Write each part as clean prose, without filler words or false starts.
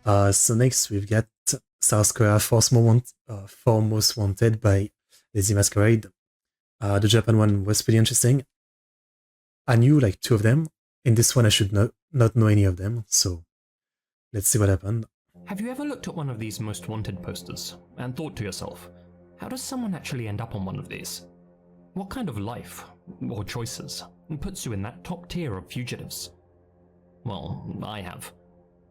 So next we've got South Korea foremost wanted by Lazy Masquerade. The Japan one was pretty interesting. I knew like two of them. In this one, I should not know any of them. So let's see what happened. Have you ever looked at one of these most wanted posters and thought to yourself, how does someone actually end up on one of these? What kind of life, or choices, puts you in that top tier of fugitives? Well, I have.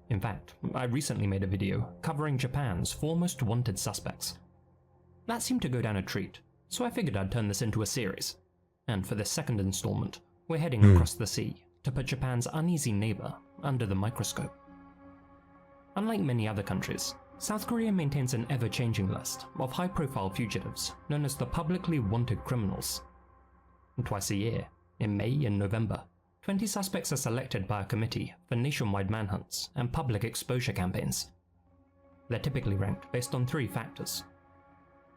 In fact, I recently made a video covering Japan's 4 most wanted suspects. That seemed to go down a treat, so I figured I'd turn this into a series. And for this second installment, we're heading across the sea to put Japan's uneasy neighbor under the microscope. Unlike many other countries, South Korea maintains an ever-changing list of high-profile fugitives known as the publicly wanted criminals. Twice a year, in May and November, 20 suspects are selected by a committee for nationwide manhunts and public exposure campaigns. They're typically ranked based on 3 factors: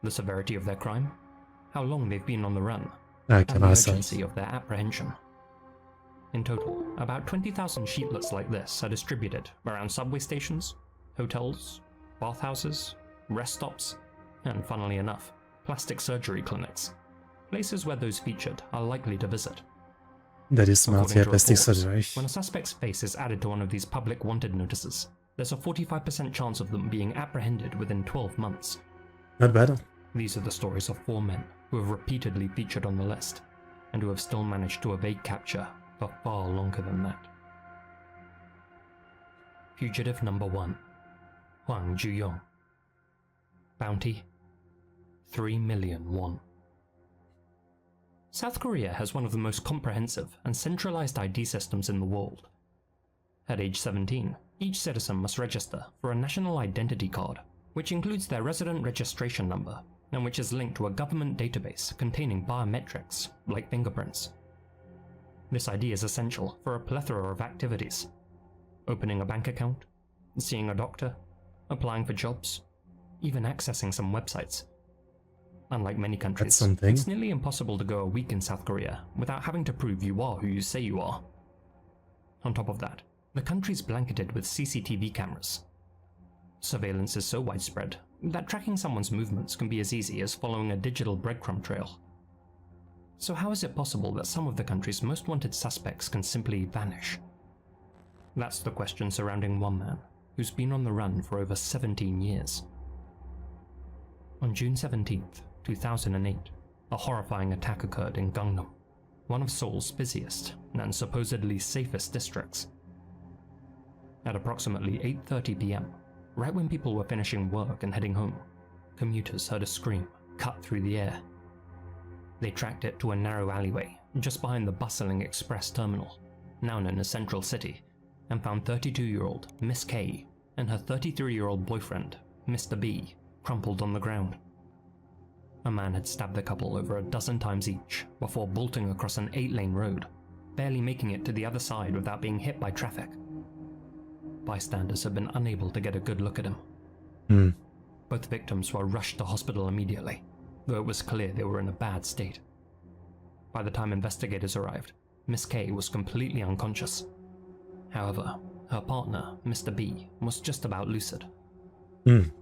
the severity of their crime, how long they've been on the run, and the urgency of their apprehension. In total, about 20,000 sheetlets like this are distributed around subway stations, hotels, bathhouses, rest stops, and funnily enough, plastic surgery clinics, places where those featured are likely to visit. That is smart, yeah, plastic surgery. When a suspect's face is added to one of these public wanted notices, there's a 45% chance of them being apprehended within 12 months. Not bad. These are the stories of 4 men who have repeatedly featured on the list, and who have still managed to evade capture for far longer than that. Fugitive number 1, Hwang Ju-yong. Bounty, 3 million won. South Korea has one of the most comprehensive and centralized ID systems in the world. At age 17, each citizen must register for a national identity card, which includes their resident registration number, and which is linked to a government database containing biometrics, like fingerprints. This ID is essential for a plethora of activities: opening a bank account, seeing a doctor, applying for jobs, even accessing some websites. Unlike many countries, it's nearly impossible to go a week in South Korea without having to prove you are who you say you are. On top of that, the country's blanketed with CCTV cameras. Surveillance is so widespread that tracking someone's movements can be as easy as following a digital breadcrumb trail. So how is it possible that some of the country's most wanted suspects can simply vanish? That's the question surrounding one man who's been on the run for over 17 years. On June 17th, 2008, a horrifying attack occurred in Gangnam, one of Seoul's busiest and supposedly safest districts. At approximately 8:30 p.m., right when people were finishing work and heading home, commuters heard a scream cut through the air. They tracked it to a narrow alleyway just behind the bustling express terminal, now known as Central City, and found 32-year-old Miss K and her 33-year-old boyfriend, Mr. B, crumpled on the ground. A man had stabbed the couple over a dozen times each before bolting across an 8-lane road, barely making it to the other side without being hit by traffic. Bystanders have been unable to get a good look at him. Both victims were rushed to hospital immediately, though it was clear they were in a bad state. By the time investigators arrived, Miss K was completely unconscious. However, her partner, Mr. B, was just about lucid.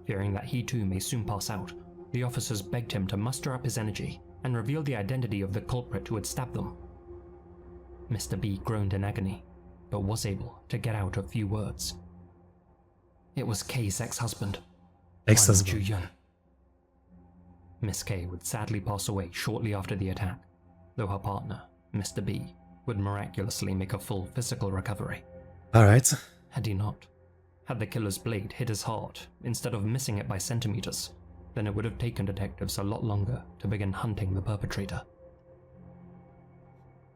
Fearing that he too may soon pass out, the officers begged him to muster up his energy and reveal the identity of the culprit who had stabbed them. Mr. B groaned in agony, but was able to get out a few words. It was K's ex-husband, Hwang Ju-yong. Miss K would sadly pass away shortly after the attack, though her partner, Mr. B, would miraculously make a full physical recovery. Alright. Had he not, had the killer's blade hit his heart instead of missing it by centimeters, then it would have taken detectives a lot longer to begin hunting the perpetrator.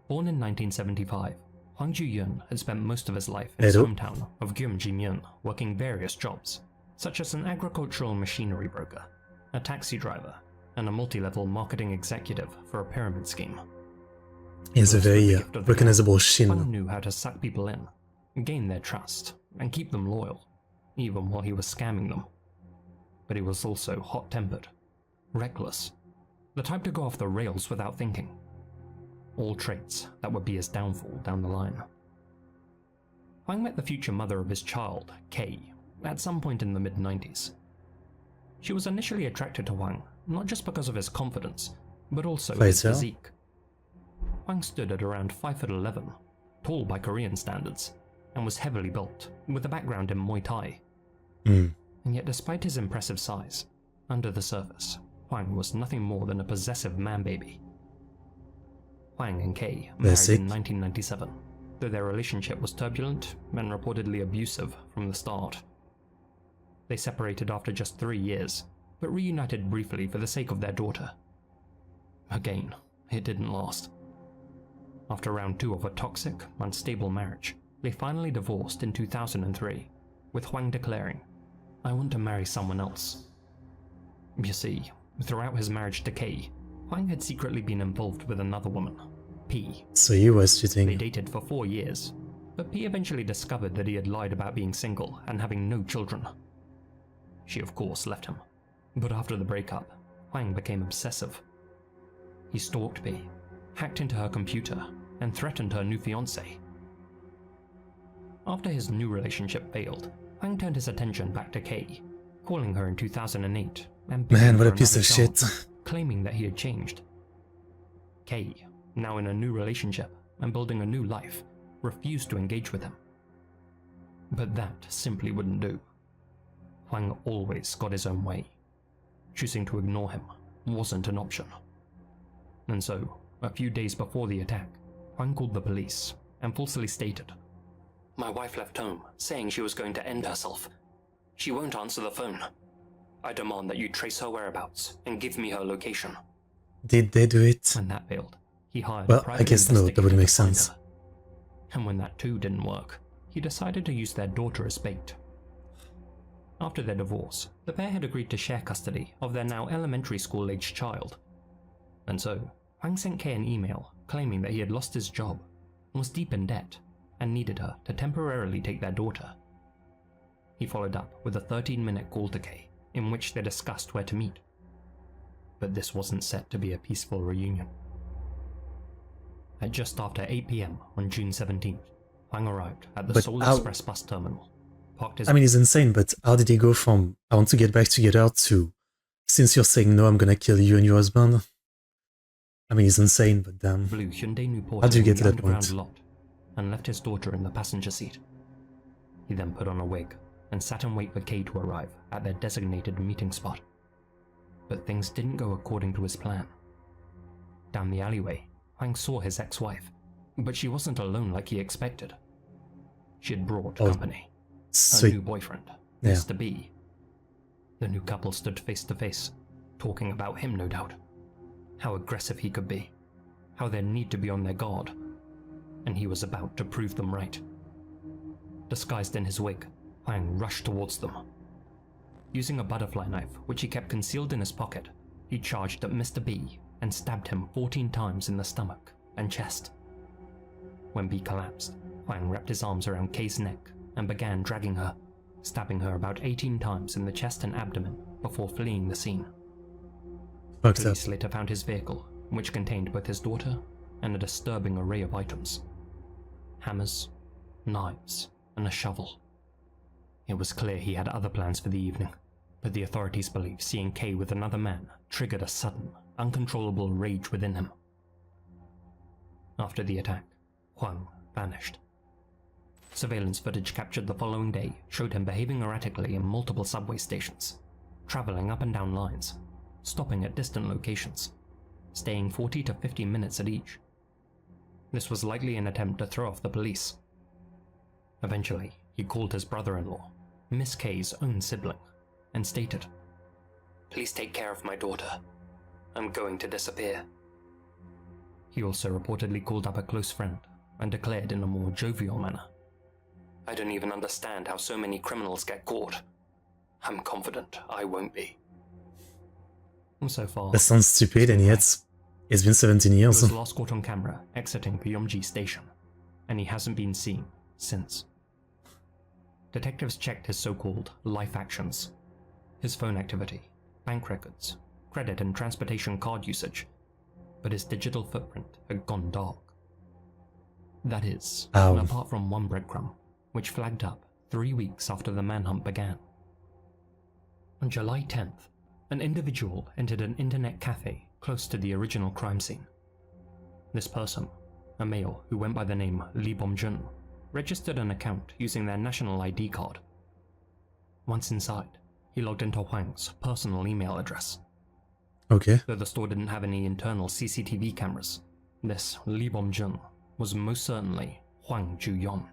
Born in 1975, Hwang Ju-yong had spent most of his life in his hometown of Gyeonggi-myeon working various jobs, such as an agricultural machinery broker, a taxi driver, and a multi-level marketing executive for a pyramid scheme. He has a very recognizable shin. Hwang knew how to suck people in, gain their trust, and keep them loyal, even while he was scamming them. But he was also hot-tempered, reckless, the type to go off the rails without thinking. All traits that would be his downfall down the line. Hwang met the future mother of his child, Kay, at some point in the mid-90s. She was initially attracted to Hwang, not just because of his confidence, but also his Fighter. physique. Hwang stood at around 5'11", tall by Korean standards, and was heavily built, with a background in Muay Thai. Mm. And yet despite his impressive size, under the surface, Hwang was nothing more than a possessive man-baby. Hwang and Kay married in 1997, though their relationship was turbulent and reportedly abusive from the start. They separated after just 3 years, but reunited briefly for the sake of their daughter. Again, it didn't last. After round 2 of a toxic, unstable marriage, they finally divorced in 2003, with Hwang declaring, "I want to marry someone else." You see, throughout his marriage to Kay, Hwang had secretly been involved with another woman, P. So he was They cheating. dated for 4 years, but P eventually discovered that he had lied about being single and having no children. She of course left him, but after the breakup, Hwang became obsessive. He stalked P, hacked into her computer, and threatened her new fiancé. After his new relationship failed, Hwang turned his attention back to Kay, calling her in 2008 and begging Man, what for a piece another of child, shit. claiming that he had changed. Kay, now in a new relationship and building a new life, refused to engage with him. But that simply wouldn't do. Hwang always got his own way. Choosing to ignore him wasn't an option. And so, a few days before the attack, Hwang called the police and falsely stated, "My wife left home, saying she was going to end herself. She won't answer the phone. I demand that you trace her whereabouts and give me her location." Did they do it? When that failed, he hired Well, a I private guess no, that investigator would make to find sense. her. And when that too didn't work, he decided to use their daughter as bait. After their divorce, the pair had agreed to share custody of their now elementary school-aged child. And so, Hwang sent Kay an email claiming that he had lost his job, was deep in debt, and needed her to temporarily take their daughter. He followed up with a 13-minute call to Kay, in which they discussed where to meet. But this wasn't set to be a peaceful reunion. At just after 8 PM on June 17th, Hwang arrived at the But Seoul how- Express bus terminal, parked his I mean, it's insane, but how did he go from "I want to get back together" to "since you're saying no, I'm gonna kill you and your husband"? I mean, it's insane, but damn. blue Hyundai New How do you in get to the that underground point? lot and left his daughter in the passenger seat. He then put on a wig and sat and wait for Kay to arrive at their designated meeting spot. But things didn't go according to his plan. Down the alleyway, Hwang saw his ex-wife, but she wasn't alone like he expected. She had brought Oh, company, her Sweet. new boyfriend, Yeah. Mr. B. The new couple stood face to face, talking about him no doubt. How aggressive he could be, how they'd need to be on their guard, and he was about to prove them right. Disguised in his wig, Hwang rushed towards them. Using a butterfly knife, which he kept concealed in his pocket, he charged at Mr. B and stabbed him 14 times in the stomach and chest. When B collapsed, Hwang wrapped his arms around Kay's neck and began dragging her, stabbing her about 18 times in the chest and abdomen before fleeing the scene. Fucked up. Police later found his vehicle, which contained both his daughter and a disturbing array of items. Hammers, knives, and a shovel. It was clear he had other plans for the evening, but the authorities believe seeing Kay with another man triggered a sudden, uncontrollable rage within him. After the attack, Hwang vanished. Surveillance footage captured the following day showed him behaving erratically in multiple subway stations, traveling up and down lines, stopping at distant locations, staying 40 to 50 minutes at each. This was likely an attempt to throw off the police. Eventually, he called his brother-in-law, Miss Kay's own sibling, and stated, "Please take care of my daughter. I'm going to disappear." He also reportedly called up a close friend and declared in a more jovial manner, "I don't even understand how so many criminals get caught. I'm confident I won't be." So far, That sounds stupid, and yet it's been 17 he years. was last caught on camera exiting Pyongyang station, and he hasn't been seen since. Detectives checked his so-called life actions, his phone activity, bank records, credit and transportation card usage, but his digital footprint had gone dark. That is, Ow. apart from one breadcrumb, which flagged up 3 weeks after the manhunt began. On July 10th, an individual entered an internet cafe close to the original crime scene. This person, a male who went by the name Lee Bom-jun, registered an account using their national ID card. Once inside, he logged into Huang's personal email address. Okay. Though the store didn't have any internal CCTV cameras, this Lee Bom-jun was most certainly Huang Juyon.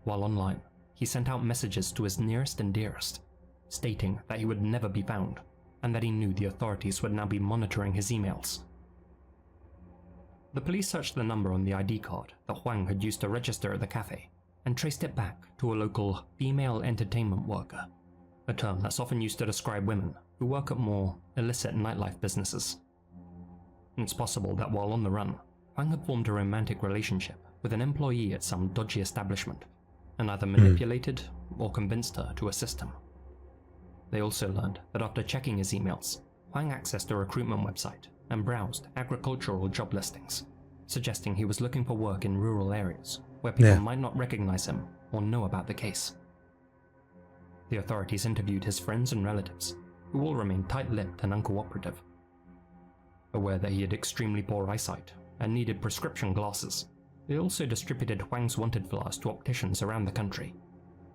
While online, he sent out messages to his nearest and dearest, stating that he would never be found and that he knew the authorities would now be monitoring his emails. The police searched the number on the ID card that Huang had used to register at the cafe and traced it back to a local female entertainment worker, a term that's often used to describe women who work at more illicit nightlife businesses. It's possible that while on the run, Huang had formed a romantic relationship with an employee at some dodgy establishment and either manipulated or convinced her to assist him. They also learned that after checking his emails, Huang accessed a recruitment website and browsed agricultural job listings, suggesting he was looking for work in rural areas where people might not recognize him or know about the case. The authorities interviewed his friends and relatives, who all remained tight-lipped and uncooperative. Aware that he had extremely poor eyesight and needed prescription glasses, they also distributed Huang's wanted flyers to opticians around the country,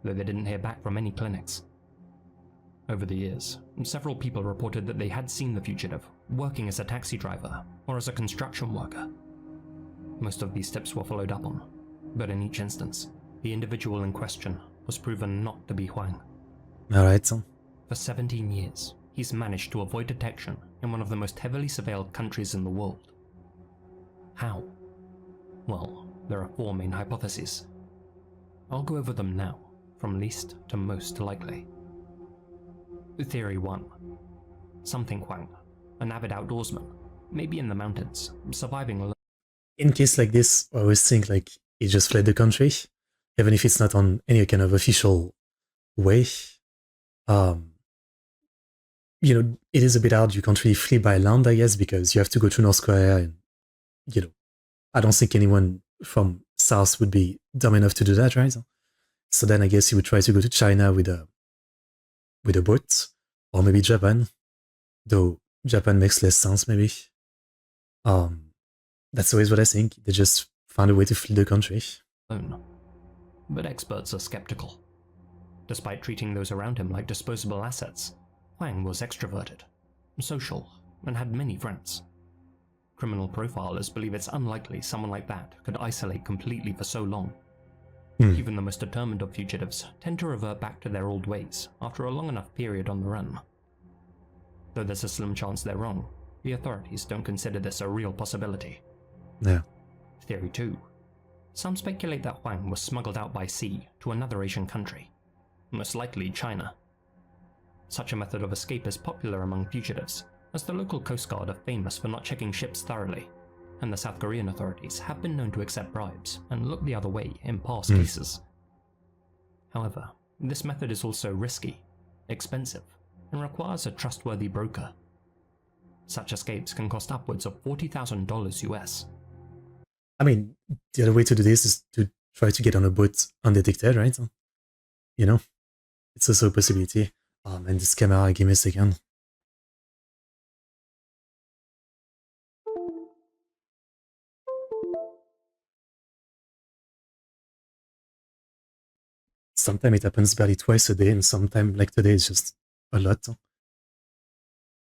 though they didn't hear back from any clinics. Over the years, several people reported that they had seen the fugitive working as a taxi driver or as a construction worker. Most of these tips were followed up on, but in each instance, the individual in question was proven not to be Huang. Alright. For 17 years, he's managed to avoid detection in one of the most heavily surveilled countries in the world. How? Well, there are 4 main hypotheses. I'll go over them now, from least to most likely. Theory 1. Something Huang, an avid outdoorsman, maybe in the mountains, surviving alone. In case like this, I always think like he just fled the country, even if it's not on any kind of official way. It is a bit hard. You can't really flee by land, I guess, because you have to go to North Korea, and I don't think anyone from South would be dumb enough to do that, right? So then I guess he would try to go to China with a boat, or maybe Japan, though Japan makes less sense, maybe. That's always what I think. They just found a way to flee the country. But experts are skeptical. Despite treating those around him like disposable assets, Huang was extroverted, social, and had many friends. Criminal profilers believe it's unlikely someone like that could isolate completely for so long. Even the most determined of fugitives tend to revert back to their old ways after a long enough period on the run. Though there's a slim chance they're wrong, the authorities don't consider this a real possibility. Yeah. Theory 2. Some speculate that Huang was smuggled out by sea to another Asian country, most likely China. Such a method of escape is popular among fugitives, as the local Coast Guard are famous for not checking ships thoroughly, and the South Korean authorities have been known to accept bribes and look the other way in past cases. However, this method is also risky, expensive, and requires a trustworthy broker. Such escapes can cost upwards of $40,000 US. I mean, the other way to do this is to try to get on a boat undetected, right? It's also a possibility. And this camera, give me a second. Sometimes it happens barely twice a day, and sometimes, like today, it's just a lot.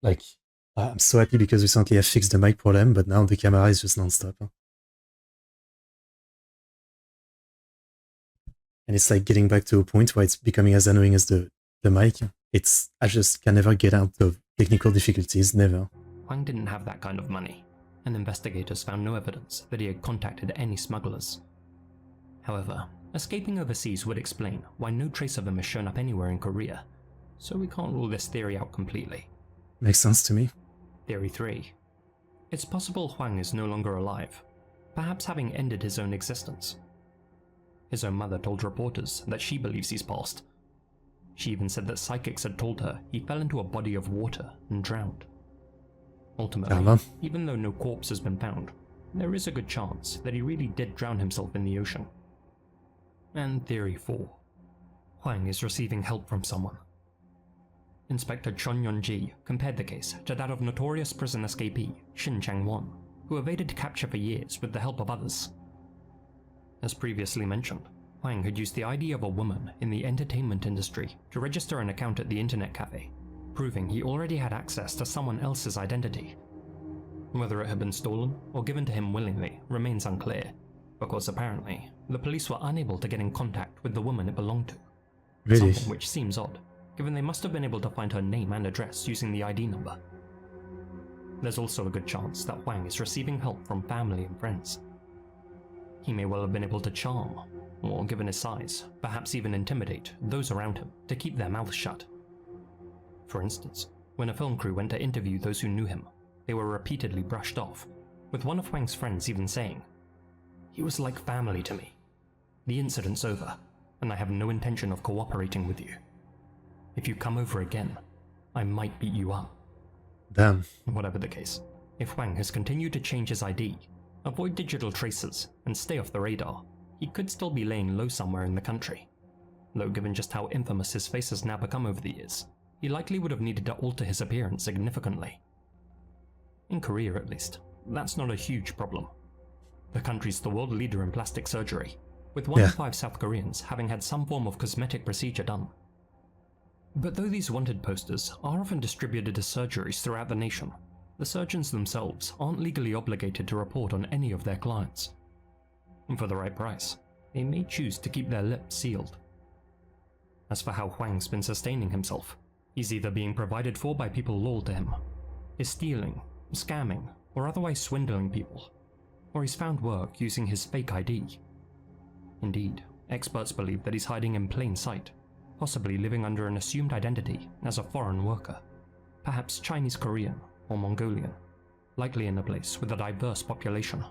Like, I'm so happy because recently I fixed the mic problem, but now the camera is just non-stop. And it's like getting back to a point where it's becoming as annoying as the mic. I just can never get out of technical difficulties, never. Huang didn't have that kind of money, and investigators found no evidence that he had contacted any smugglers. However, escaping overseas would explain why no trace of him has shown up anywhere in Korea, so we can't rule this theory out completely. Makes sense to me. Theory 3. It's possible Huang is no longer alive, perhaps having ended his own existence. His own mother told reporters that she believes he's passed. She even said that psychics had told her he fell into a body of water and drowned. Ultimately, even though no corpse has been found, there is a good chance that he really did drown himself in the ocean. And Theory 4. Huang is receiving help from someone. Inspector Chun Yun-ji compared the case to that of notorious prison escapee Shin Chang-won, who evaded capture for years with the help of others. As previously mentioned, Huang had used the ID of a woman in the entertainment industry to register an account at the internet cafe, proving he already had access to someone else's identity. Whether it had been stolen or given to him willingly remains unclear, because apparently the police were unable to get in contact with the woman it belonged to. Really? Something which seems odd, given they must have been able to find her name and address using the ID number. There's also a good chance that Huang is receiving help from family and friends. He may well have been able to charm, or given his size, perhaps even intimidate those around him to keep their mouths shut. For instance, when a film crew went to interview those who knew him, they were repeatedly brushed off, with one of Huang's friends even saying, "He was like family to me. The incident's over, and I have no intention of cooperating with you. If you come over again, I might beat you up." Damn. Whatever the case, if Huang has continued to change his ID, avoid digital traces, and stay off the radar, he could still be laying low somewhere in the country. Though given just how infamous his face has now become over the years, he likely would have needed to alter his appearance significantly. In Korea at least, that's not a huge problem. The country's the world leader in plastic surgery, with 1 in 5 South Koreans having had some form of cosmetic procedure done. But though these wanted posters are often distributed as surgeries throughout the nation, the surgeons themselves aren't legally obligated to report on any of their clients. And for the right price, they may choose to keep their lips sealed. As for how Huang's been sustaining himself, he's either being provided for by people loyal to him, is stealing, scamming, or otherwise swindling people, or he's found work using his fake ID. Indeed, experts believe that he's hiding in plain sight, possibly living under an assumed identity as a foreign worker, perhaps Chinese Korean or Mongolian, likely in a place with a diverse population.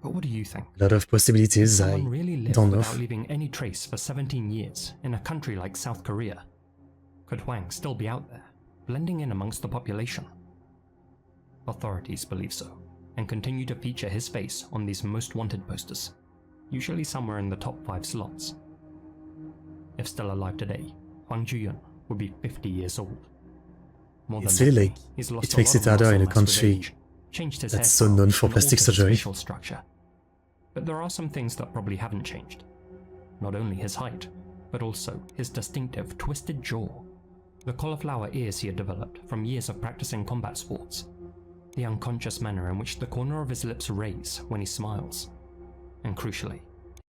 But what do you think? A lot of possibilities. Could I someone really live don't know. without leaving any trace for 17 years in a country like South Korea? Could Huang still be out there, blending in amongst the population? Authorities believe so, and continue to feature his face on these most wanted posters, usually somewhere in the top 5 slots. If still alive today, Huang Juyun would be 50 years old. More It's than really likely, he's lost it a makes lot it of harder in a muscle mass with country age, changed his that's so hairstyle, known for and plastic altered his surgery. facial structure. But there are some things that probably haven't changed. Not only his height, but also his distinctive twisted jaw, the cauliflower ears he had developed from years of practicing combat sports, the unconscious manner in which the corner of his lips raise when he smiles, and crucially,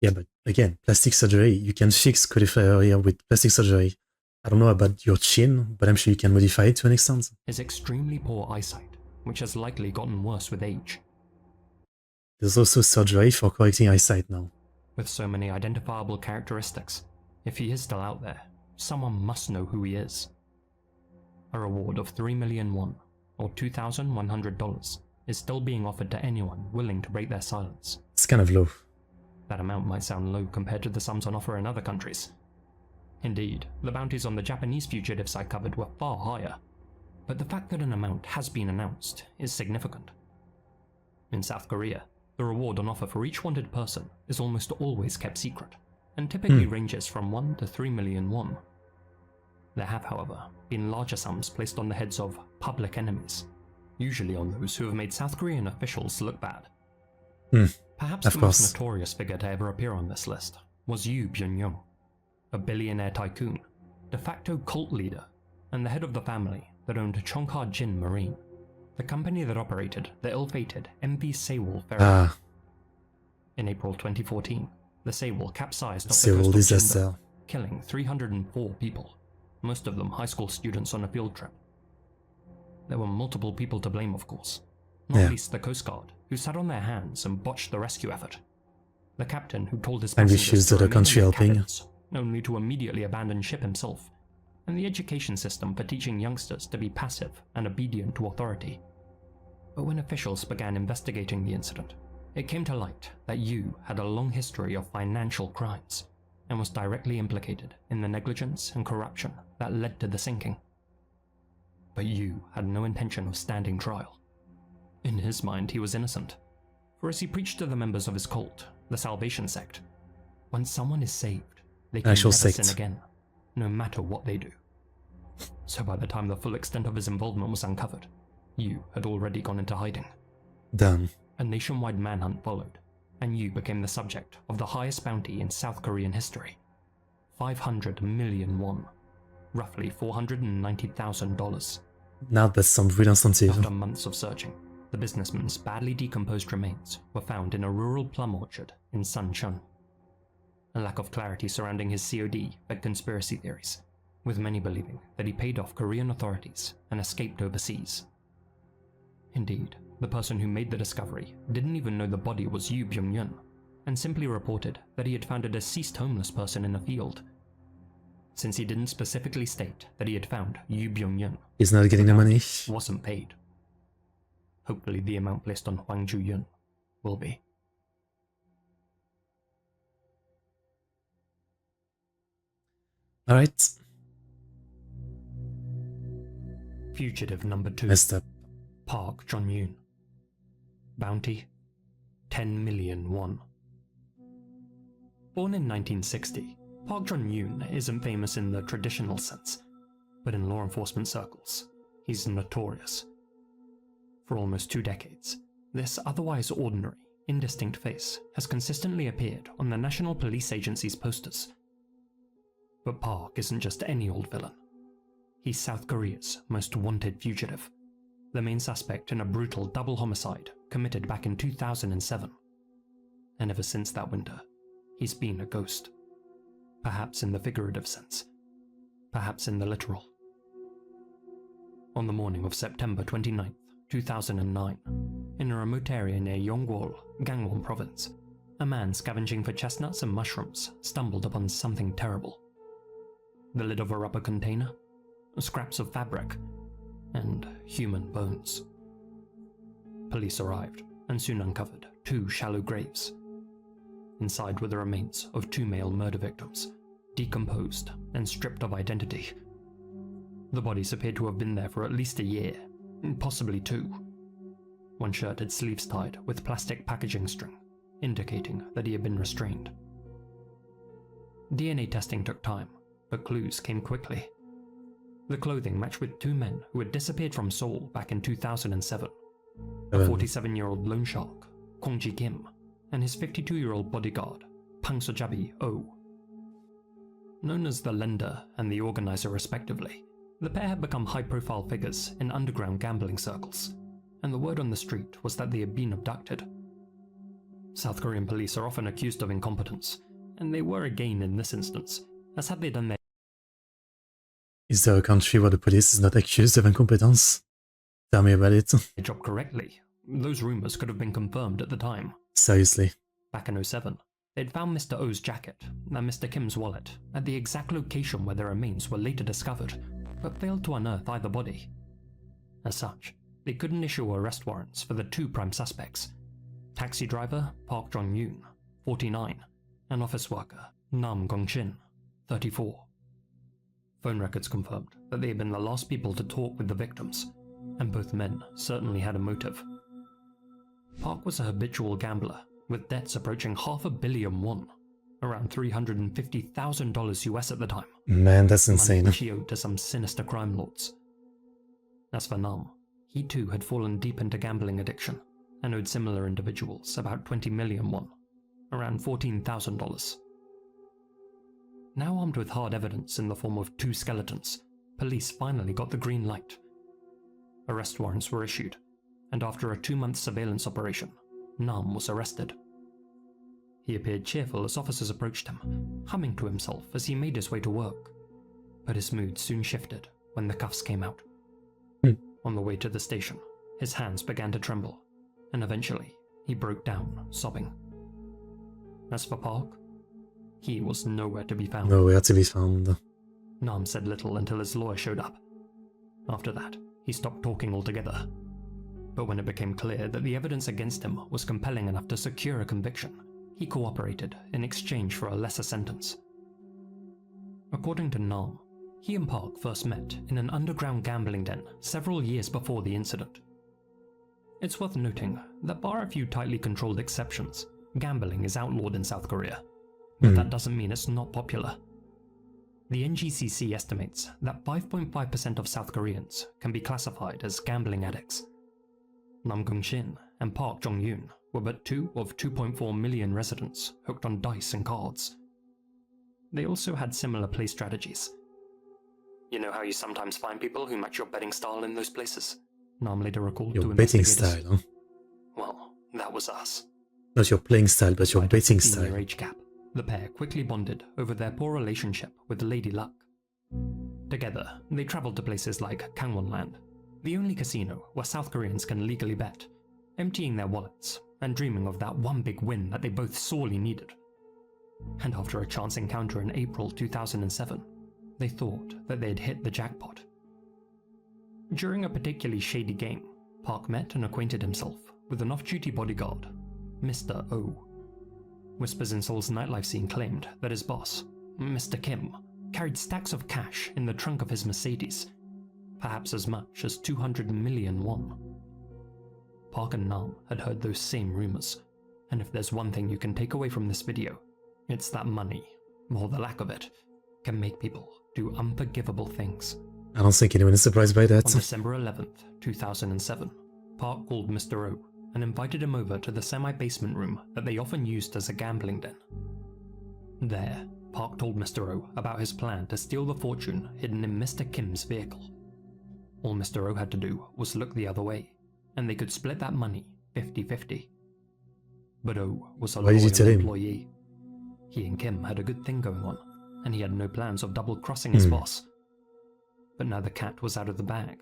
Yeah, but again, plastic surgery, you can fix cauliflower ear with plastic surgery. I don't know about your chin, but I'm sure you can modify it to an extent. his extremely poor eyesight, which has likely gotten worse with age. There's also surgery for correcting eyesight now. With so many identifiable characteristics, if he is still out there, someone must know who he is. A reward of 3 million won, or $2,100, is still being offered to anyone willing to break their silence. It's kind of low. That amount might sound low compared to the sums on offer in other countries. Indeed, the bounties on the Japanese fugitives I covered were far higher, but the fact that an amount has been announced is significant. In South Korea, the reward on offer for each wanted person is almost always kept secret, and typically ranges from 1 to 3 million won. There have, however, been larger sums placed on the heads of public enemies, usually on those who have made South Korean officials look bad. Perhaps Of the course. most notorious figure to ever appear on this list was Yoo Byung-young, a billionaire tycoon, de facto cult leader, and the head of the family that owned Chongha Jin Marine, the company that operated the ill-fated MV Sewol ferry. Ah, In April 2014, the Sewol capsized off the Sewol coast of disaster. Jindo, killing 304 people, most of them high school students on a field trip. There were multiple people to blame, of course, not Yeah. least the Coast Guard, who sat on their hands and botched the rescue effort. The captain who told his And passengers refused to the remain country in their helping. cabins, only to immediately abandon ship himself, and the education system for teaching youngsters to be passive and obedient to authority. But when officials began investigating the incident, it came to light that Yu had a long history of financial crimes and was directly implicated in the negligence and corruption that led to the sinking. But Yu had no intention of standing trial. In his mind, he was innocent, for as he preached to the members of his cult, the Salvation Sect, when someone is saved, they can Actual never sect. sin again, no matter what they do. So by the time the full extent of his involvement was uncovered, Yu had already gone into hiding. Damn. A nationwide manhunt followed, and Yu became the subject of the highest bounty in South Korean history. 500 million won, roughly $490,000. Now that's some real incentive. After months of searching, the businessman's badly decomposed remains were found in a rural plum orchard in Suncheon. A lack of clarity surrounding his COD begged conspiracy theories, with many believing that he paid off Korean authorities and escaped overseas. Indeed, the person who made the discovery didn't even know the body was Yu Byung-yun, and simply reported that he had found a deceased homeless person in a field. Since he didn't specifically state that he had found Yu Byung-yun, He's not getting the money. wasn't paid. Hopefully the amount placed on Hwang Ju-yun will be. Alright. Fugitive number 2. Messed up. Park Jong-yoon. Bounty 10 million won. Born in 1960, Park Jong-yoon isn't famous in the traditional sense, but in law enforcement circles, he's notorious. For almost 2 decades, this otherwise ordinary, indistinct face has consistently appeared on the National Police Agency's posters. But Park isn't just any old villain. He's South Korea's most wanted fugitive, the main suspect in a brutal double homicide committed back in 2007. And ever since that winter, he's been a ghost. Perhaps in the figurative sense, perhaps in the literal. On the morning of September 29th, 2009, in a remote area near Yonggwol, Gangwon province, a man scavenging for chestnuts and mushrooms stumbled upon something terrible. The lid of a rubber container, scraps of fabric, and human bones. Police arrived and soon uncovered 2 shallow graves. Inside were the remains of 2 male murder victims, decomposed and stripped of identity. The bodies appeared to have been there for at least a year, possibly 2. One shirt had sleeves tied with plastic packaging string, indicating that he had been restrained. DNA testing took time, but clues came quickly. The clothing matched with 2 men who had disappeared from Seoul back in 2007. A 47-year-old loan shark, Kong Ji Kim, and his 52-year-old bodyguard, Pang Sojabi Oh. Known as the lender and the organizer respectively, the pair had become high-profile figures in underground gambling circles, and the word on the street was that they had been abducted. South Korean police are often accused of incompetence, and they were again in this instance, as had they done their Is there a country where the police is not accused of incompetence? Tell me about it. job correctly. Those rumors could have been confirmed at the time. Seriously. Back in 2007, they'd found Mr. O's jacket and Mr. Kim's wallet at the exact location where their remains were later discovered, but failed to unearth either body. As such, they couldn't issue arrest warrants for the 2 prime suspects: taxi driver Park Jong-yoon, 49, and office worker Nam Gong-shin, 34. Phone records confirmed that they had been the last people to talk with the victims, and both men certainly had a motive. Park was a habitual gambler, with debts approaching $500 million won, around $350,000 US at the time. Man, that's Money insane. which he owed to some sinister crime lords. As for Nam, he too had fallen deep into gambling addiction, and owed similar individuals about 20 million won, around $14,000. Now armed with hard evidence in the form of 2 skeletons, police finally got the green light. Arrest warrants were issued, and after a 2-month surveillance operation, Nam was arrested. He appeared cheerful as officers approached him, humming to himself as he made his way to work. But his mood soon shifted when the cuffs came out. On the way to the station, his hands began to tremble, and eventually he broke down, sobbing. As for Park, he was nowhere to be found. Nowhere to be found. Nam said little until his lawyer showed up. After that, he stopped talking altogether. But when it became clear that the evidence against him was compelling enough to secure a conviction, he cooperated in exchange for a lesser sentence. According to Nam, he and Park first met in an underground gambling den several years before the incident. It's worth noting that bar a few tightly controlled exceptions, gambling is outlawed in South Korea. but that doesn't mean it's not popular. The NGCC estimates that 5.5% of South Koreans can be classified as gambling addicts. Nam Kung-shin and Park Jong-yoon were but 2 of 2.4 million residents hooked on dice and cards. They also had similar play strategies. You know how you sometimes find people who match your betting style in those places? Nam later recalled Your to betting investigators. style, huh? Well, that was us. Not your playing style, but your Despite a betting 15-year style. age gap, the pair quickly bonded over their poor relationship with Lady Luck. Together, they traveled to places like Gangwon-land, the only casino where South Koreans can legally bet, emptying their wallets and dreaming of that one big win that they both sorely needed. And after a chance encounter in April 2007, they thought that they'd hit the jackpot. During a particularly shady game, Park met and acquainted himself with an off-duty bodyguard, Mr. O. Whispers in Seoul's nightlife scene claimed that his boss, Mr. Kim, carried stacks of cash in the trunk of his Mercedes, perhaps as much as 200 million won. Park and Nam had heard those same rumors, and if there's one thing you can take away from this video, it's that money, or the lack of it, can make people do unforgivable things. I don't think anyone is surprised by that. On December 11th, 2007, Park called Mr. O and invited him over to the semi-basement room that they often used as a gambling den. There, Park told Mr. O about his plan to steal the fortune hidden in Mr. Kim's vehicle. All Mr. O had to do was look the other way, and they could split that money 50-50. But O was a Why did you tell loyal him? employee. He and Kim had a good thing going on, and he had no plans of double-crossing his boss. But now the cat was out of the bag.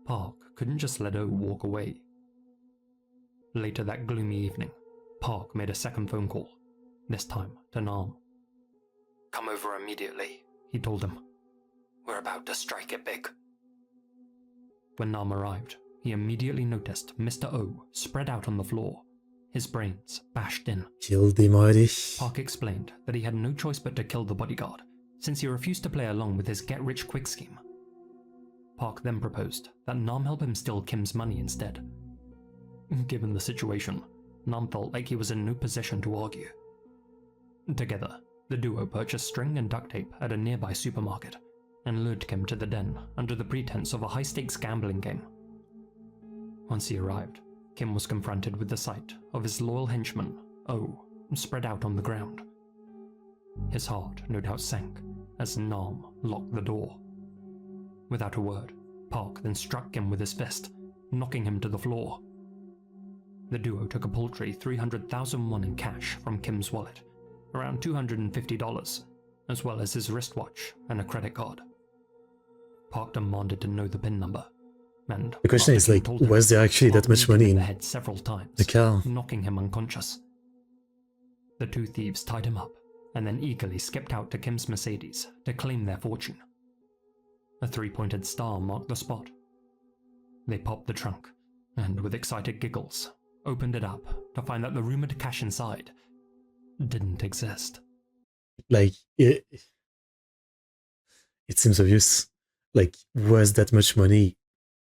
Park couldn't just let O walk away. Later that gloomy evening, Park made a second phone call, this time to Nam. "Come over immediately," he told him. "We're about to strike it big." When Nam arrived, he immediately noticed Mr. O spread out on the floor, his brains bashed in. Killed him already. Park explained that he had no choice but to kill the bodyguard, since he refused to play along with his get-rich-quick scheme. Park then proposed that Nam help him steal Kim's money instead. Given the situation, Nam felt like he was in no position to argue. Together, the duo purchased string and duct tape at a nearby supermarket and lured Kim to the den under the pretense of a high-stakes gambling game. Once he arrived, Kim was confronted with the sight of his loyal henchman, O, spread out on the ground. His heart no doubt sank as Nam locked the door. Without a word, Park then struck Kim with his fist, knocking him to the floor. The duo took a paltry 300,000 won in cash from Kim's wallet, around $250, as well as his wristwatch and a credit card. Park demanded to know the PIN number, and The question after is, Kim like, told him, was there actually Park that much beat him money in the in head several times, the car? knocking him unconscious. The two thieves tied him up and then eagerly skipped out to Kim's Mercedes to claim their fortune. A three-pointed star marked the spot. They popped the trunk and, with excited giggles, opened it up to find that the rumored cash inside didn't exist. Like, it seems obvious. Like, was that much money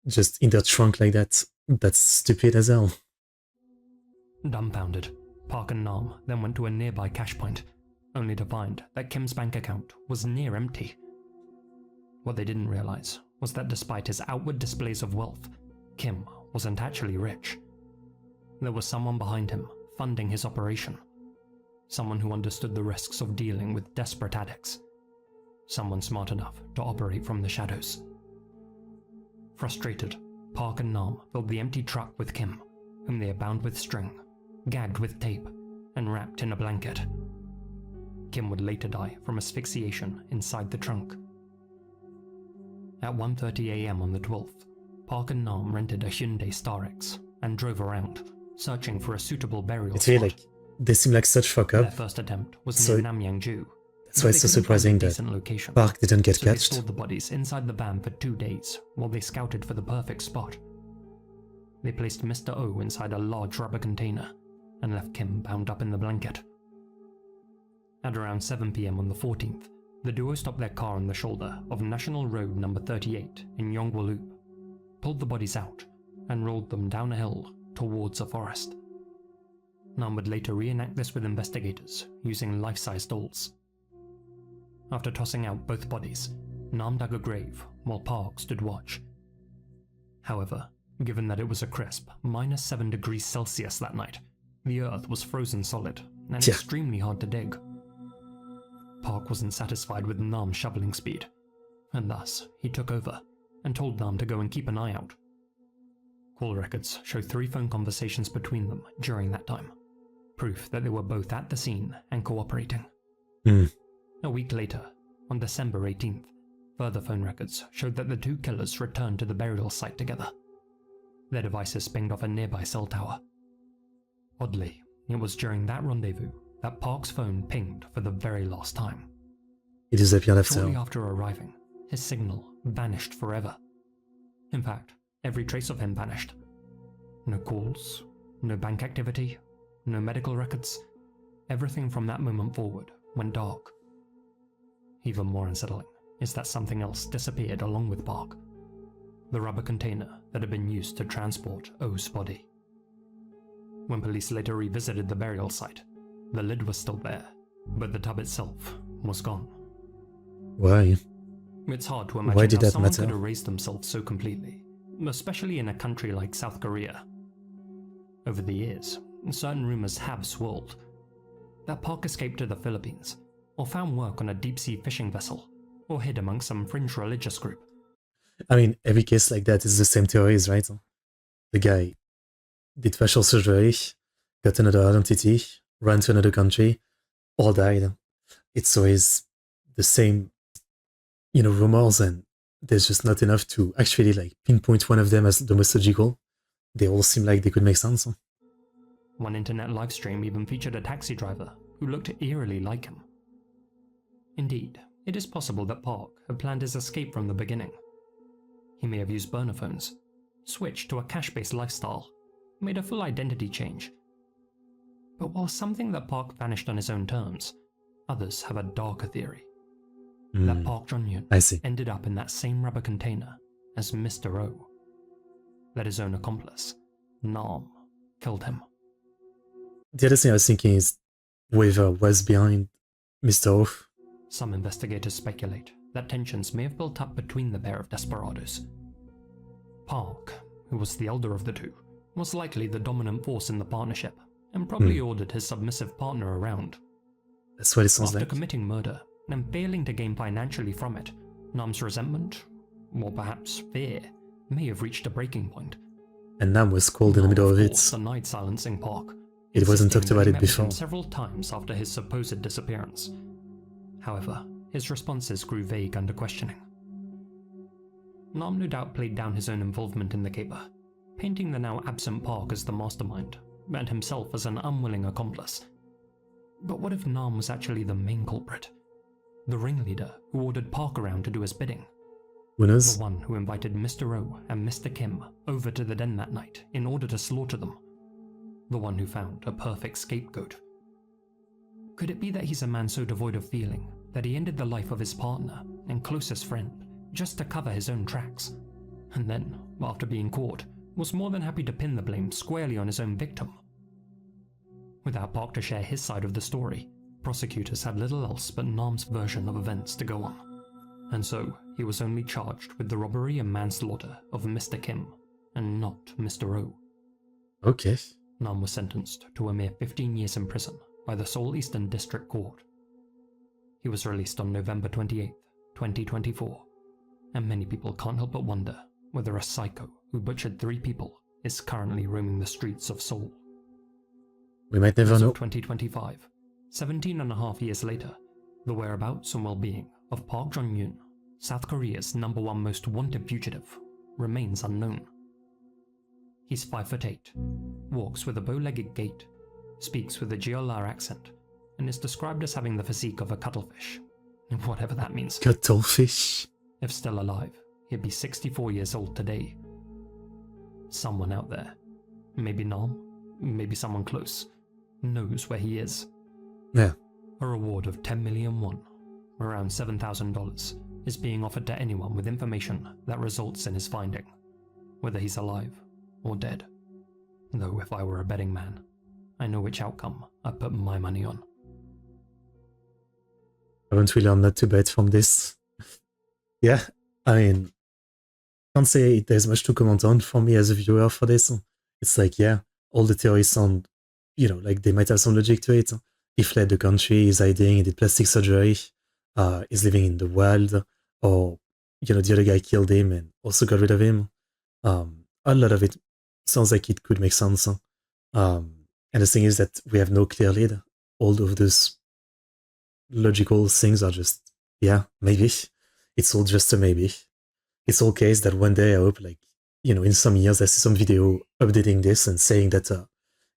just in their trunk like that? That's stupid as hell. Dumbfounded, Park and Nam then went to a nearby cash point, only to find that Kim's bank account was near empty. What they didn't realize was that despite his outward displays of wealth, Kim wasn't actually rich. There was someone behind him funding his operation. Someone who understood the risks of dealing with desperate addicts. Someone smart enough to operate from the shadows. Frustrated, Park and Nam filled the empty truck with Kim, whom they had bound with string, gagged with tape, and wrapped in a blanket. Kim would later die from asphyxiation inside the trunk. At 1:30 a.m. on the 12th, Park and Nam rented a Hyundai Starex and drove around, searching for a suitable burial It's spot. really like, they seem like such fuck Their up. first attempt was So- near Namyangju. That's why it's so surprising that location. Park didn't get So they catched. stored the bodies inside the van for 2 days while they scouted for the perfect spot. They placed Mr. O inside a large rubber container and left Kim bound up in the blanket. At around 7 p.m. on the 14th, the duo stopped their car on the shoulder of National Road number 38 in Yonggwa-loop, pulled the bodies out, and rolled them down a hill towards a forest. Nam would later reenact this with investigators using life-size dolls. After tossing out both bodies, Nam dug a grave while Park stood watch. However, given that it was a crisp -7 degrees Celsius that night, the earth was frozen solid and extremely hard to dig. Park wasn't satisfied with Nam's shoveling speed, and thus he took over and told Nam to go and keep an eye out. Call records show 3 phone conversations between them during that time, proof that they were both at the scene and cooperating. A week later, on December 18th, further phone records showed that the 2 killers returned to the burial site together. Their devices pinged off a nearby cell tower. Oddly, it was during that rendezvous that Park's phone pinged for the very last time. He disappeared after. Shortly after arriving, his signal vanished forever. In fact, every trace of him vanished. No calls, no bank activity, no medical records. Everything from that moment forward went dark. Even more unsettling is that something else disappeared along with Park. The rubber container that had been used to transport O's body. When police later revisited the burial site, the lid was still there, but the tub itself was gone. Why? It's hard to Why imagine did how that someone matter? could erase themselves so completely, especially in a country like South Korea. Over the years, certain rumors have swirled that Park escaped to the Philippines, or found work on a deep-sea fishing vessel, or hid among some fringe religious group. I mean, every case like that is the same theories, right? The guy did facial surgery, got another identity, ran to another country, all died. It's always the same, rumors, and there's just not enough to actually like pinpoint one of them as the most logical. They all seem like they could make sense. One internet livestream even featured a taxi driver who looked eerily like him. Indeed, it is possible that Park had planned his escape from the beginning. He may have used burner phones, switched to a cash-based lifestyle, made a full identity change. But while something that Park vanished on his own terms, others have a darker theory. That Park Jong-hyun ended up in that same rubber container as Mr. O. That his own accomplice, Nam, killed him. The other thing I was thinking is whoever was behind Mr. O. Some investigators speculate that tensions may have built up between the pair of desperados. Park, who was the elder of the two, was likely the dominant force in the partnership, and probably ordered his submissive partner around. That's what it sounds After like. committing murder, and failing to gain financially from it, Nam's resentment, or perhaps fear, may have reached a breaking point. And Nam was called in the middle of it. Denied silencing Park. It wasn't talked about it Met with him before. several times after his supposed disappearance. However, his responses grew vague under questioning. Nam no doubt played down his own involvement in the caper, painting the now absent Park as the mastermind, and himself as an unwilling accomplice. But what if Nam was actually the main culprit? The ringleader who ordered Park around to do his bidding? Who knows? The one who invited Mr. O and Mr. Kim over to the den that night in order to slaughter them? The one who found a perfect scapegoat? Could it be that he's a man so devoid of feeling that he ended the life of his partner and closest friend just to cover his own tracks, and then, after being caught, was more than happy to pin the blame squarely on his own victim? Without Park to share his side of the story, prosecutors had little else but Nam's version of events to go on, and so he was only charged with the robbery and manslaughter of Mr. Kim, and not Mr. O. Okay. Nam was sentenced to a mere 15 years in prison by the Seoul Eastern District Court. He was released on November 28, 2024, and many people can't help but wonder whether a psycho who butchered 3 people is currently roaming the streets of Seoul. We might never As know. of 2025, 17 and a half years later, the whereabouts and well-being of Park Jong-hyun, South Korea's #1 most wanted fugitive, remains unknown. He's 5'8", walks with a bow-legged gait, speaks with a Jeolla accent, and is described as having the physique of a cuttlefish, whatever that means. Cuttlefish. If still alive, he'd be 64 years old today. Someone out there, maybe Nam, maybe someone close, knows where he is. Yeah. A reward of 10 million won, around $7,000, is being offered to anyone with information that results in his finding, whether he's alive or dead. Though if I were a betting man, I know which outcome I put my money on. Haven't we learned not to bet from this? Yeah, I mean, can't say there's much to comment on for me as a viewer for this. It's like, yeah, all the theories sound, like they might have some logic to it. He fled the country, he's hiding, he did plastic surgery, he's living in the wild, or, the other guy killed him and also got rid of him. A lot of it sounds like it could make sense. And the thing is that we have no clear lead. All of those logical things are just, yeah, maybe. It's all just a maybe. It's all case that one day I hope, in some years I see some video updating this and saying that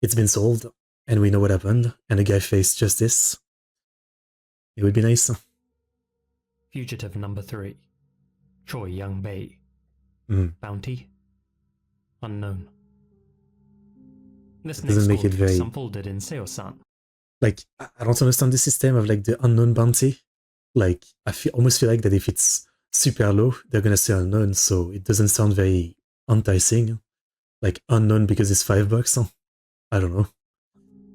it's been solved and we know what happened and the guy faced justice. It would be nice. Fugitive number 3. Choi Young-bae. Bounty? Unknown. This doesn't make it very unfolded in Seo-san. I don't understand the system of the unknown bounty. I almost feel like that if it's super low, they're gonna say unknown, so it doesn't sound very enticing. Unknown because it's $5. I don't know.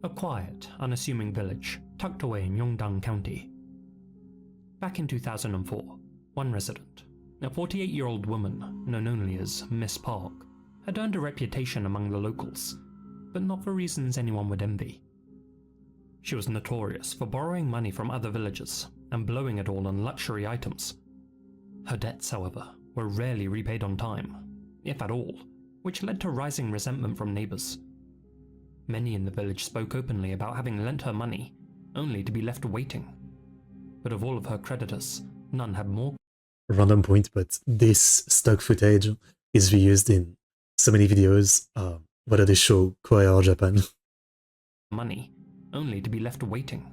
A quiet, unassuming village tucked away in Yeongdang County. Back in 2004, one resident, a 48-year-old woman known only as Miss Park, had earned a reputation among the locals, but not for reasons anyone would envy. She was notorious for borrowing money from other villagers and blowing it all on luxury items. Her debts, however, were rarely repaid on time, if at all, which led to rising resentment from neighbours. Many in the village spoke openly about having lent her money, only to be left waiting. But of all of her creditors, none had more. Random point, but this stock footage is reused in so many videos. Whether they show Korea or Japan. Money, only to be left waiting.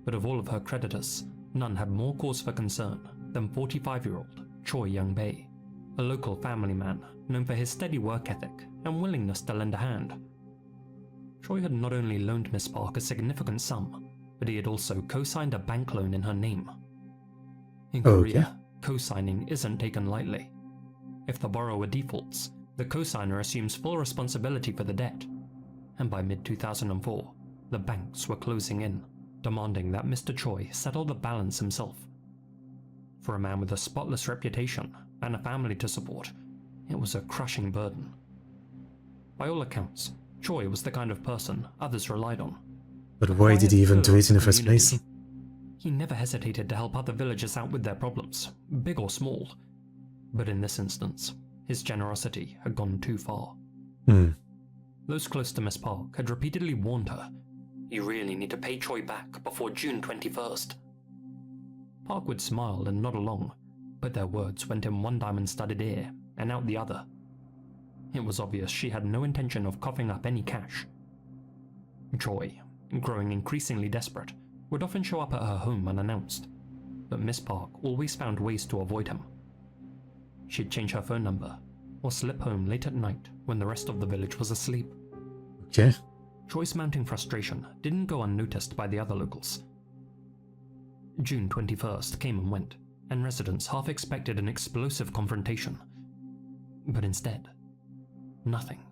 But of all of her creditors, none had more cause for concern than 45-year-old Choi Young-bae, a local family man known for his steady work ethic and willingness to lend a hand. Choi had not only loaned Miss Park a significant sum, but he had also co-signed a bank loan in her name. In Korea, co-signing isn't taken lightly. If the borrower defaults, the co-signer assumes full responsibility for the debt, and by mid-2004, the banks were closing in, demanding that Mr. Choi settle the balance himself. For a man with a spotless reputation and a family to support, it was a crushing burden. By all accounts, Choi was the kind of person others relied on. But why did he even do it in the first place? He never hesitated to help other villagers out with their problems, big or small. But in this instance, his generosity had gone too far. Those close to Miss Park had repeatedly warned her, "You really need to pay Choi back before June 21st. Park would smile and nod along, but their words went in one diamond-studded ear and out the other. It was obvious she had no intention of coughing up any cash. Choi, growing increasingly desperate, would often show up at her home unannounced, but Miss Park always found ways to avoid him. She'd change her phone number, or slip home late at night when the rest of the village was asleep. Okay. Choi's mounting frustration didn't go unnoticed by the other locals. June 21st came and went, and residents half expected an explosive confrontation. But instead, nothing.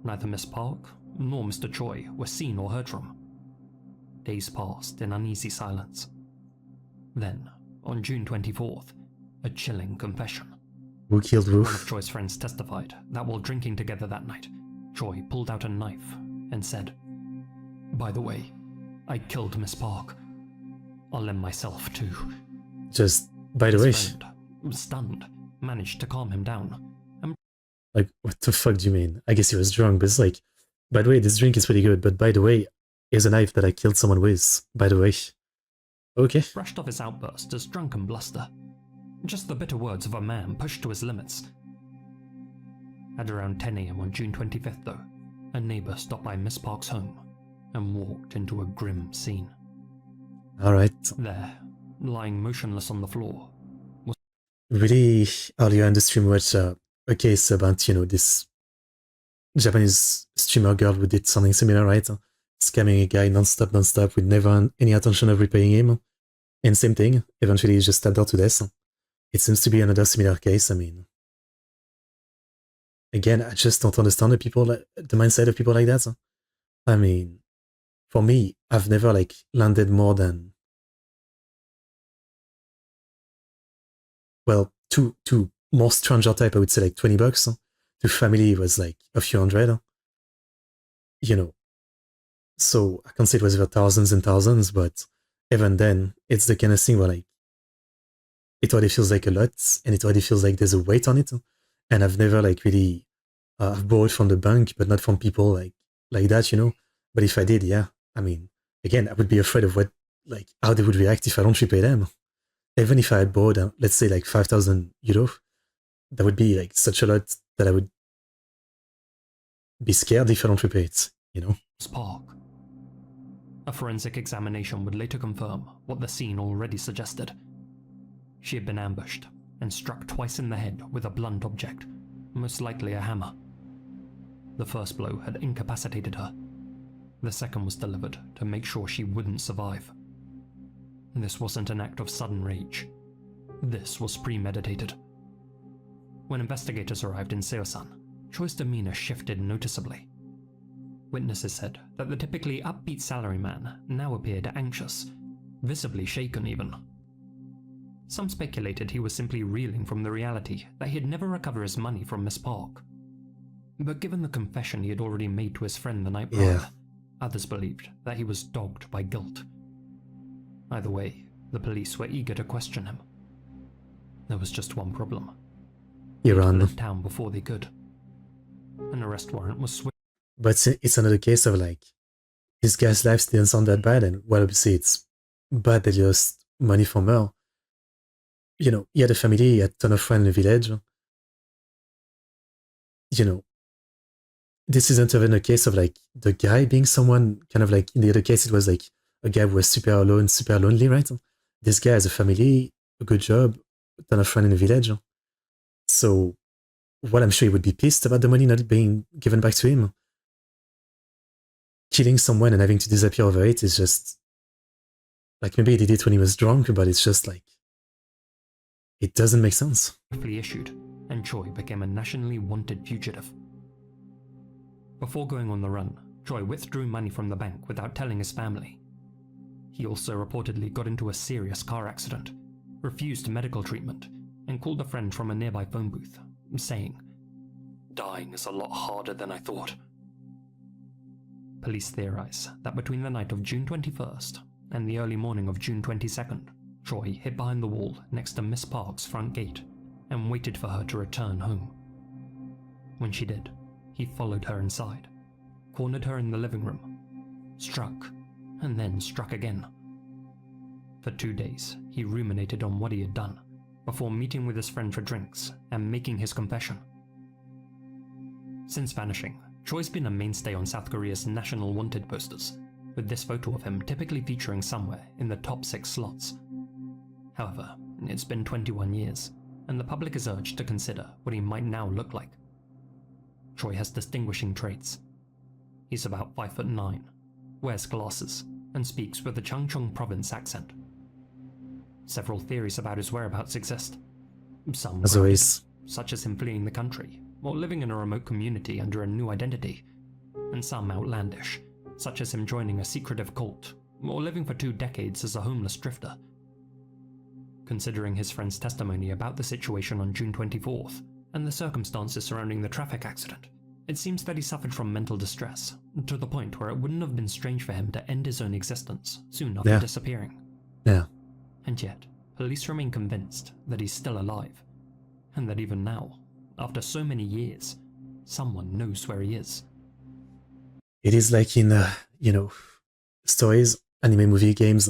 Neither Miss Park nor Mr. Choi were seen or heard from. Days passed in uneasy silence. Then, on June 24th, a chilling confession. Who killed One Ruth? of Choi's friends testified that while drinking together that night, Choi pulled out a knife and said, "By the way, I killed Miss Park. I'll lend myself too." Just, by the way. His friend, stunned, managed to calm him down. And what the fuck do you mean? I guess he was drunk, but it's by the way, this drink is pretty good, but by the way, here's a knife that I killed someone with, by the way. Okay. brushed off his outburst as drunken bluster. Just the bitter words of a man pushed to his limits. At around 10 AM on June 25th, though, a neighbour stopped by Miss Park's home and walked into a grim scene. Alright. There, lying motionless on the floor, was Really, earlier in the stream watched a case about, this Japanese streamer girl who did something similar, right? Scamming a guy non-stop, with never any attention of repaying him. And same thing, eventually he just stabbed her to death. It seems to be another similar case. I mean, again, I just don't understand the mindset of people like that. I mean, for me, I've never like landed more than, well, to more stranger type, I would say like $20. To family, it was like a few hundred, you know. So I can't say it was over thousands and thousands, but even then, it's the kind of thing where like it already feels like a lot, and it already feels like there's a weight on it. And I've never like really I've borrowed from the bank, but not from people like that, you know. But if I did, yeah, I mean, again, I would be afraid of what like how they would react if I don't repay them. Even if I had borrowed, let's say like 5,000 euro, that would be like such a lot that I would be scared if I don't repay it, you know. Park. A forensic examination would later confirm what the scene already suggested. She had been ambushed and struck twice in the head with a blunt object, most likely a hammer. The first blow had incapacitated her. The second was delivered to make sure she wouldn't survive. This wasn't an act of sudden rage. This was premeditated. When investigators arrived in Seosan, Choi's demeanor shifted noticeably. Witnesses said that the typically upbeat salaryman now appeared anxious, visibly shaken even. Some speculated he was simply reeling from the reality that he'd never recover his money from Miss Park. But given the confession he had already made to his friend the night prior, others believed that he was dogged by guilt. Either way, the police were eager to question him. There was just one problem. He'd fled town before they could. An arrest warrant was swift. But it's another case of like, this guy's life didn't sound that bad, and well, obviously it's bad that he lost money from her. You know, he had a family, he had a ton of friends in the village. You know, this isn't even a case of like the guy being someone kind of like in the other case, it was like a guy who was super alone, super lonely, right? This guy has a family, a good job, a ton of friends in the village. So, well, I'm sure he would be pissed about the money not being given back to him. Killing someone and having to disappear over it is just like, maybe he did it when he was drunk, but it's just like, it doesn't make sense. Issued, and Choi became a nationally wanted fugitive. Before going on the run, Choi withdrew money from the bank without telling his family. He also reportedly got into a serious car accident, refused medical treatment, and called a friend from a nearby phone booth, saying, "Dying is a lot harder than I thought." Police theorize that between the night of June 21st and the early morning of June 22nd, Choi hid behind the wall next to Miss Park's front gate and waited for her to return home. When she did, he followed her inside, cornered her in the living room, struck, and then struck again. For 2 days, he ruminated on what he had done, before meeting with his friend for drinks and making his confession. Since vanishing, Choi's been a mainstay on South Korea's national wanted posters, with this photo of him typically featuring somewhere in the top 6 slots. However, it's been 21 years, and the public is urged to consider what he might now look like. Choi has distinguishing traits. He's about 5'9", wears glasses, and speaks with a Chungcheong province accent. Several theories about his whereabouts exist. Some as always, such as him fleeing the country, or living in a remote community under a new identity, and some outlandish, such as him joining a secretive cult, or living for 2 decades as a homeless drifter. Considering his friend's testimony about the situation on June 24th, and the circumstances surrounding the traffic accident, it seems that he suffered from mental distress, to the point where it wouldn't have been strange for him to end his own existence soon after disappearing. Yeah. And yet, police remain convinced that he's still alive, and that even now, after so many years, someone knows where he is. It is like in, stories, anime movie games,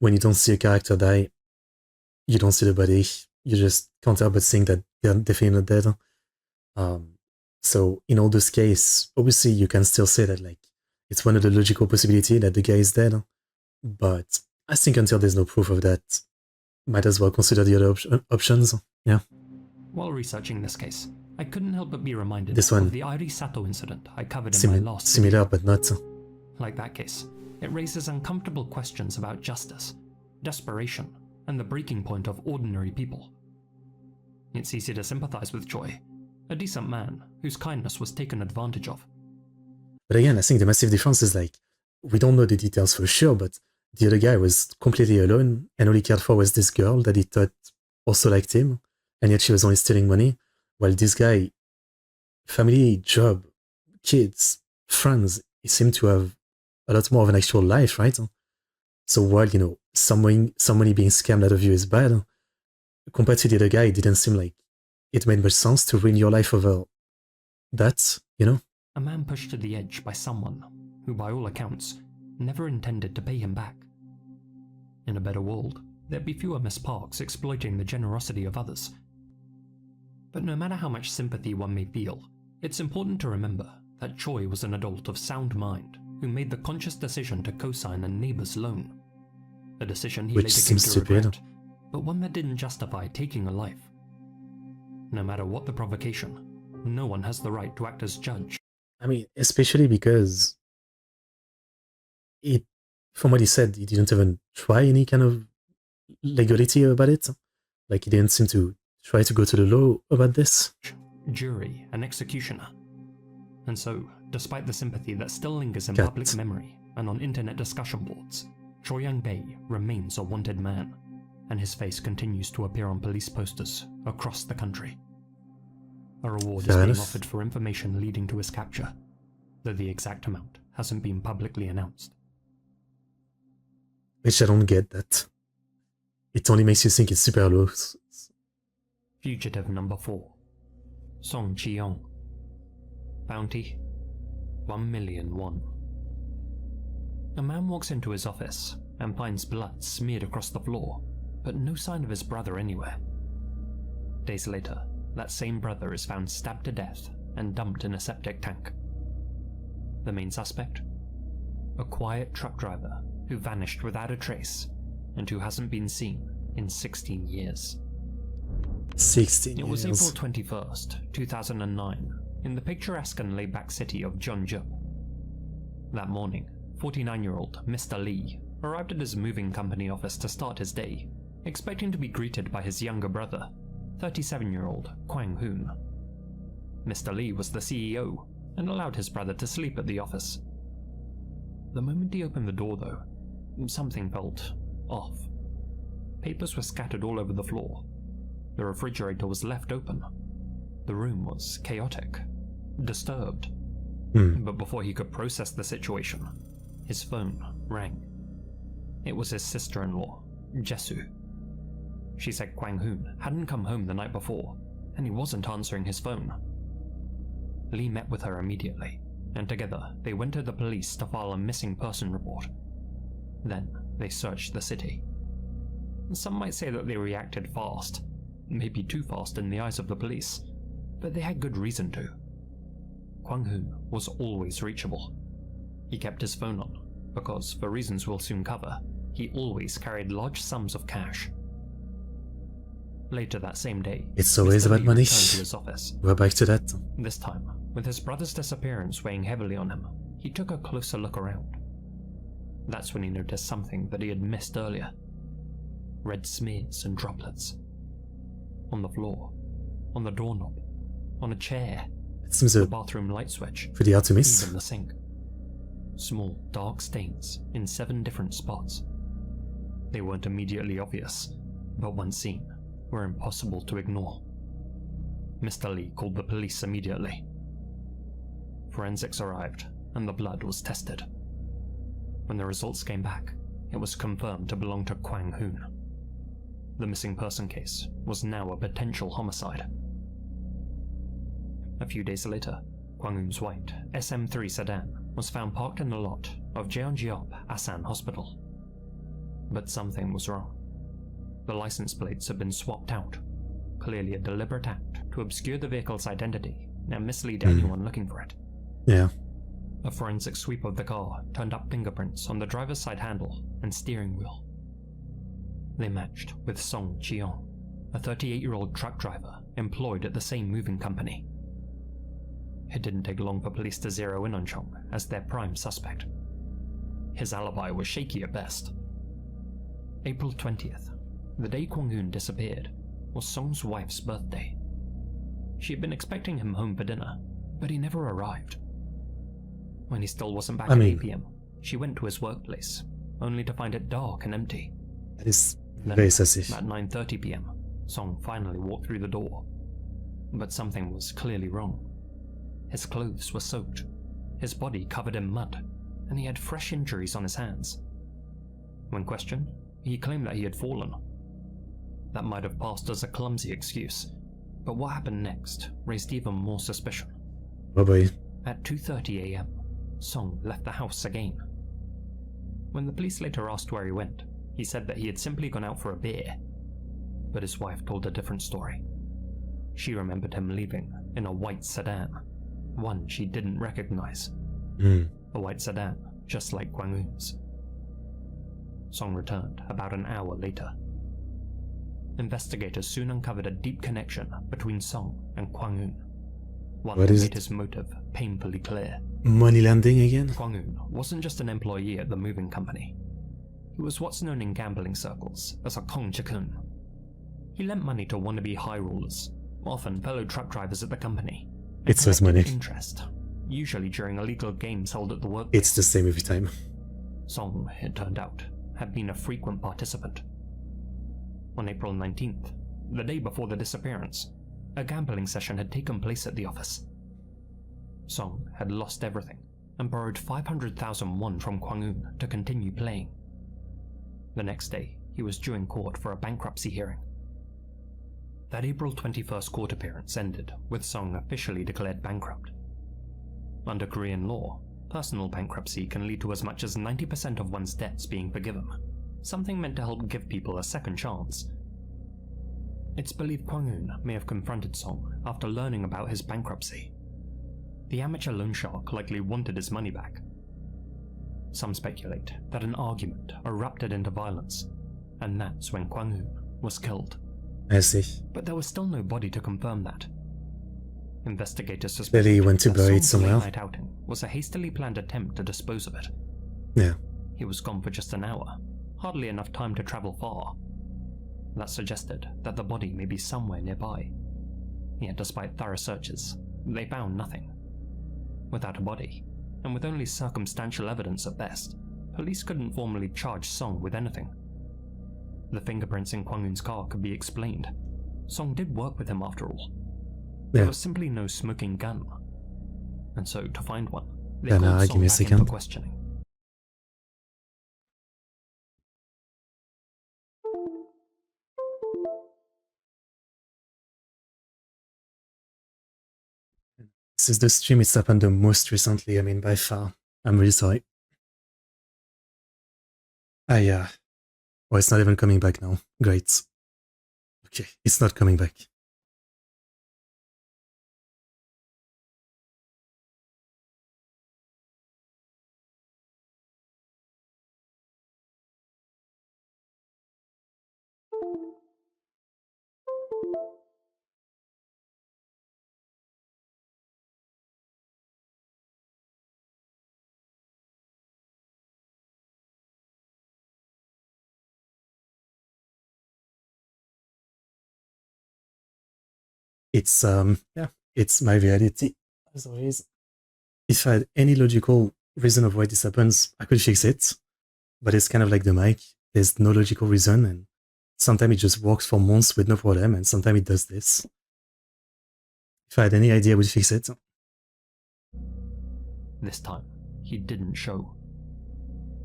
when you don't see a character die, you don't see the body, you just can't help but think that they're definitely not dead. So in all those cases, obviously you can still say that like it's one of the logical possibilities that the guy is dead, but I think until there's no proof of that, might as well consider the other options. Yeah. While researching this case, I couldn't help but be reminded This one, of the Airi Sato incident I covered in my last similar, video. but not. Like that case, it raises uncomfortable questions about justice, desperation, and the breaking point of ordinary people. It's easy to sympathize with Choi, a decent man whose kindness was taken advantage of. But again, I think the massive difference is like, we don't know the details for sure, but the other guy was completely alone, and all he cared for was this girl that he thought also liked him, and yet she was only stealing money, while this guy, family, job, kids, friends, he seemed to have a lot more of an actual life, right? So while, somebody being scammed out of you is bad, compared to the other guy, it didn't seem like it made much sense to ruin your life over that, A man pushed to the edge by someone who, by all accounts, never intended to pay him back. In a better world, there'd be fewer Miss Parks exploiting the generosity of others. But no matter how much sympathy one may feel, it's important to remember that Choi was an adult of sound mind who made the conscious decision to co-sign a neighbor's loan. A decision he Which later came seems to stupid. regret, but one that didn't justify taking a life. No matter what the provocation, no one has the right to act as judge. I mean, especially because from what he said, he didn't even try any kind of legality about it. Like, he didn't seem to try to go to the law about this. Jury, and executioner. And so, despite the sympathy that still lingers in Cut. public memory and on internet discussion boards, Choi Young-bae remains a wanted man, and his face continues to appear on police posters across the country. A reward is Fair being enough. offered for information leading to his capture, though the exact amount hasn't been publicly announced. Which I don't get that. It only makes you think it's super low. Fugitive number 4. Song Chi-young. Bounty 1,000,000 won. A man walks into his office and finds blood smeared across the floor, but no sign of his brother anywhere. Days later, that same brother is found stabbed to death and dumped in a septic tank. The main suspect? A quiet truck driver who vanished without a trace and who hasn't been seen in 16 years. 16 It was years. April 21st, 2009, in the picturesque and laid-back city of Jeonju. That morning, 49-year-old Mr. Lee arrived at his moving company office to start his day, expecting to be greeted by his younger brother, 37-year-old Kwang Hoon. Mr. Lee was the CEO and allowed his brother to sleep at the office. The moment he opened the door, though, something felt off. Papers were scattered all over the floor. The refrigerator was left open. The room was chaotic, disturbed. But before he could process the situation, his phone rang. It was his sister-in-law, Jesu. She said Kwang Hoon hadn't come home the night before, and he wasn't answering his phone. Lee met with her immediately, and together they went to the police to file a missing person report. Then they searched the city. Some might say that they reacted fast, maybe too fast in the eyes of the police, but they had good reason to. Kwang Hoon was always reachable. He kept his phone on, because for reasons we'll soon cover, he always carried large sums of cash. Later that same day, It's always Mr. about Lee money. returned to his office. We're back to that. This time, with his brother's disappearance weighing heavily on him, he took a closer look around. That's when he noticed something that he had missed earlier. Red smears and droplets. On the floor, on the doorknob, on a chair, It seems the bathroom light switch, pretty hard to miss. even the sink. Small, dark stains in 7 different spots. They weren't immediately obvious, but once seen, were impossible to ignore. Mr. Lee called the police immediately. Forensics arrived, and the blood was tested. When the results came back, it was confirmed to belong to Kwang Hoon. The missing person case was now a potential homicide. A few days later, Kwang Hoon's white SM3 sedan was found parked in the lot of Jeongeop Asan Hospital. But something was wrong. The license plates had been swapped out, clearly a deliberate act to obscure the vehicle's identity and mislead anyone looking for it. Yeah. A forensic sweep of the car turned up fingerprints on the driver's side handle and steering wheel. They matched with Song Chi-young, a 38-year-old truck driver employed at the same moving company. It didn't take long for police to zero in on Chong as their prime suspect. His alibi was shaky at best. April 20th, the day Kwang Hoon disappeared, was Song's wife's birthday. She had been expecting him home for dinner, but he never arrived. When he still wasn't back I at mean, 8 PM, she went to his workplace, only to find it dark and empty. that is Then, very sassy. at 9:30 PM, Song finally walked through the door. But something was clearly wrong. His clothes were soaked, his body covered in mud, and he had fresh injuries on his hands. When questioned, he claimed that he had fallen. That might have passed as a clumsy excuse, but what happened next raised even more suspicion. Oh boy. At 2:30 AM, Song left the house again. When the police later asked where he went, he said that he had simply gone out for a beer. But his wife told a different story. She remembered him leaving in a white sedan, one she didn't recognize. A white sedan, just like Kwang Eun's. Song returned about an hour later. Investigators soon uncovered a deep connection between Song and Kwang Eun, one What that is made it? his motive painfully clear. Money landing again? Kwang Eun wasn't just an employee at the moving company. He was what's known in gambling circles as a Kong Chikun. He lent money to wannabe high rollers, often fellow truck drivers at the company. and It's his collected money. interest, usually during illegal games held at the workplace. It's the same every time. Song, it turned out, had been a frequent participant. On April 19th, the day before the disappearance, a gambling session had taken place at the office. Song had lost everything and borrowed 500,000 won from Kwang Eun to continue playing. The next day, he was due in court for a bankruptcy hearing. That April 21st court appearance ended with Song officially declared bankrupt. Under Korean law, personal bankruptcy can lead to as much as 90% of one's debts being forgiven, something meant to help give people a second chance. It's believed Kwang Eun may have confronted Song after learning about his bankruptcy. The amateur loan shark likely wanted his money back. Some speculate that an argument erupted into violence, and that's when Kwang Eun was killed. I see. But there was still no body to confirm that. Investigators Maybe suspected he went to that bury it Song's somewhere. late-night outing was a hastily planned attempt to dispose of it. Yeah. He was gone for just an hour, hardly enough time to travel far. That suggested that the body may be somewhere nearby. Yet despite thorough searches, they found nothing. Without a body, and with only circumstantial evidence at best, police couldn't formally charge Song with anything. The fingerprints in Kwang Eun's car could be explained. Song did work with him after all. There Yeah. was simply no smoking gun. And so, to find one, they Then, called give Song me a back in second. for questioning. This is the stream it's happened the most recently, I mean, by far. I'm really sorry. Yeah. Oh, it's not even coming back now. Great. Okay, it's not coming back. It's, yeah, it's my reality, as always. If I had any logical reason of why this happens, I could fix it. But it's kind of like the mic. There's no logical reason, and sometimes it just works for months with no problem, and sometimes it does this. If I had any idea, I would fix it. This time, he didn't show.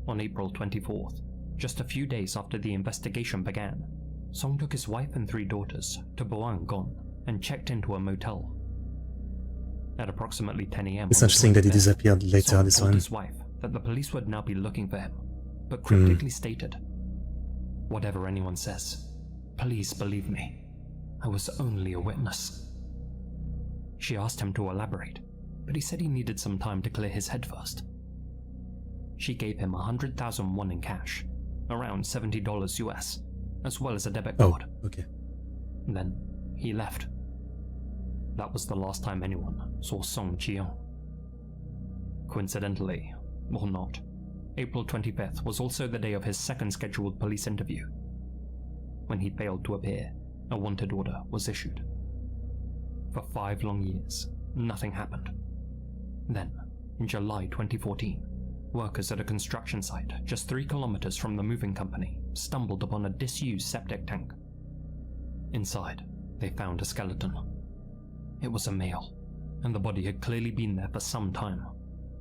On April 24th, just a few days after the investigation began, Song took his wife and 3 daughters to Boangon and checked into a motel. At approximately 10 AM, It's on the interesting that he 25th, disappeared later, Song this told one. his wife that the police would now be looking for him, but cryptically stated, "Whatever anyone says, please believe me. I was only a witness." She asked him to elaborate, but he said he needed some time to clear his head first. She gave him 100,000 won in cash, around $70 US, as well as a debit Oh, card. okay. Then he left. That was the last time anyone saw Song Ji-young. Coincidentally, or not, April 25th was also the day of his second scheduled police interview. When he failed to appear, a wanted order was issued. For 5 long years, nothing happened. Then, in July 2014, workers at a construction site just 3 kilometers from the moving company stumbled upon a disused septic tank. Inside, they found a skeleton. It was a male, and the body had clearly been there for some time.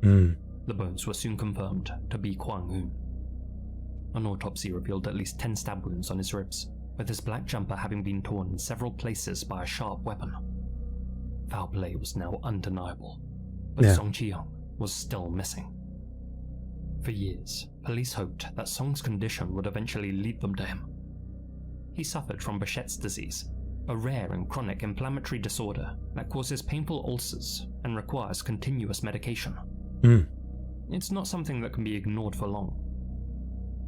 The bones were soon confirmed to be Kwang Eun. An autopsy revealed at least 10 stab wounds on his ribs, with his black jumper having been torn in several places by a sharp weapon. Foul play was now undeniable, but Song Chi-young was still missing. For years, police hoped that Song's condition would eventually lead them to him. He suffered from Behçet's disease, a rare and chronic inflammatory disorder that causes painful ulcers and requires continuous medication. It's not something that can be ignored for long.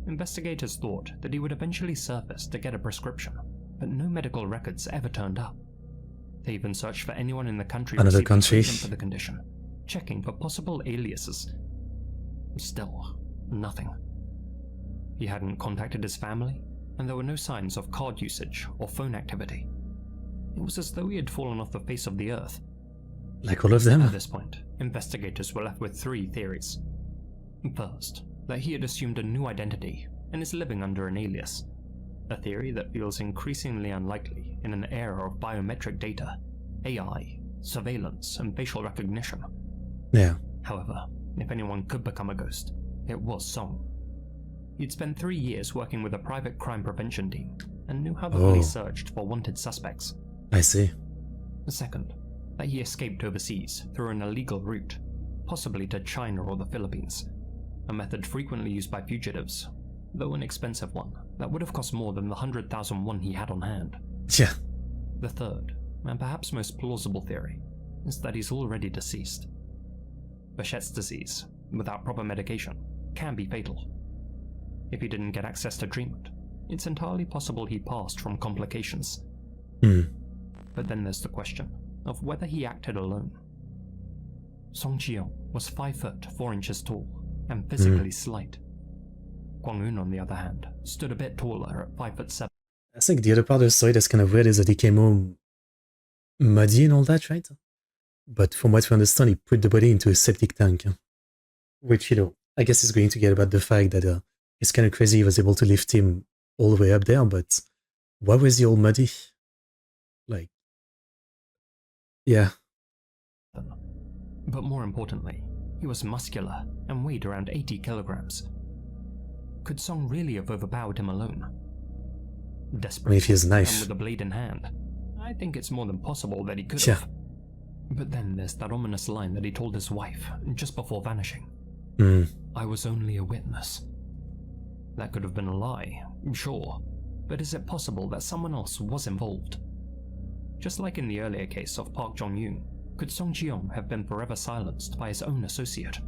Investigators thought that he would eventually surface to get a prescription, but no medical records ever turned up. They even searched for anyone in the country receiving treatment for the condition, checking for possible aliases. Still, nothing. He hadn't contacted his family, and there were no signs of card usage or phone activity. It was as though he had fallen off the face of the earth. Like all of them? At this point, investigators were left with 3 theories. First, that he had assumed a new identity and is living under an alias, a theory that feels increasingly unlikely in an era of biometric data, AI, surveillance, and facial recognition. Yeah. However, if anyone could become a ghost, it was Song. He'd spent 3 years working with a private crime prevention team and knew how the police searched for wanted suspects. I see. Second, that he escaped overseas through an illegal route, possibly to China or the Philippines, a method frequently used by fugitives, though an expensive one that would have cost more than the 100,000 won he had on hand. Yeah. The third, and perhaps most plausible theory, is that he's already deceased. Behçet's disease, without proper medication, can be fatal. If he didn't get access to treatment, it's entirely possible he passed from complications. But then there's the question of whether he acted alone. Song Chi-young was 5 foot 4 inches tall and physically slight. Kwang Eun, on the other hand, stood a bit taller at 5 foot 7. I think the other part of the story that's kind of weird is that he came home muddy and all that, right? But from what we understand, he put the body into a septic tank, which, I guess is going to get about the fact that it's kind of crazy he was able to lift him all the way up there, but why was he all muddy? Like, yeah. But more importantly, he was muscular and weighed around 80 kilograms. Could Song really have overpowered him alone? Desperate, if he has a knife. And with a blade in hand, I think it's more than possible that he could Yeah. have. But then there's that ominous line that he told his wife just before vanishing. I was only a witness. That could have been a lie, sure, but is it possible that someone else was involved? Just like in the earlier case of Park Jong-yoon, could Song Chi-young have been forever silenced by his own associate?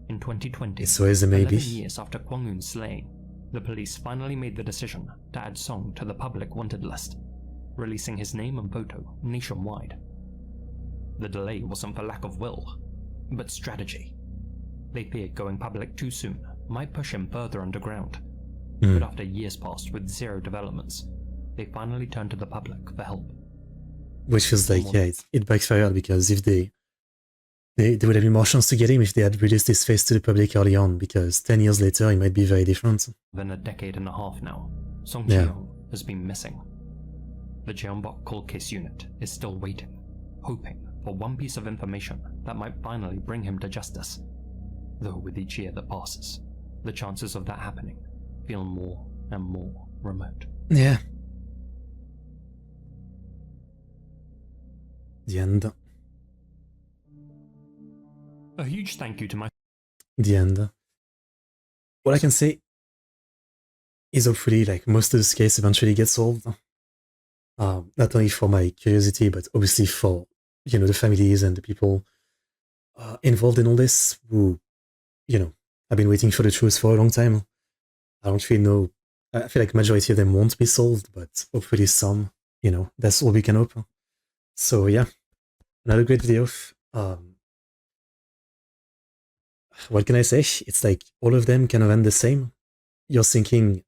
In 2020, It's always a maybe. 11 years after Kwang Eun's slaying, the police finally made the decision to add Song to the public wanted list, releasing his name and photo nationwide. The delay wasn't for lack of will, but strategy. They feared going public too soon might push him further underground, but after years passed with zero developments, they finally turned to the public for help. Which feels like, it backfired, because if they would have been more chance to get him if they had released his face to the public early on, because 10 years later he might be very different. Than a decade and a half now, Song Chi-young has been missing. The Jeonbuk Cold Case Unit is still waiting, hoping for one piece of information that might finally bring him to justice. Though with each year that passes, the chances of that happening feel more and more remote. Yeah. The end. A huge thank you to my... The end. What I can say is hopefully, like, most of this case eventually gets solved. Not only for my curiosity, but obviously for, the families and the people involved in all this who, have been waiting for the truth for a long time. I don't really know. I feel like majority of them won't be solved, but hopefully some, that's all we can hope. So yeah, another great video. What can I say? It's like all of them kind of end the same. You're thinking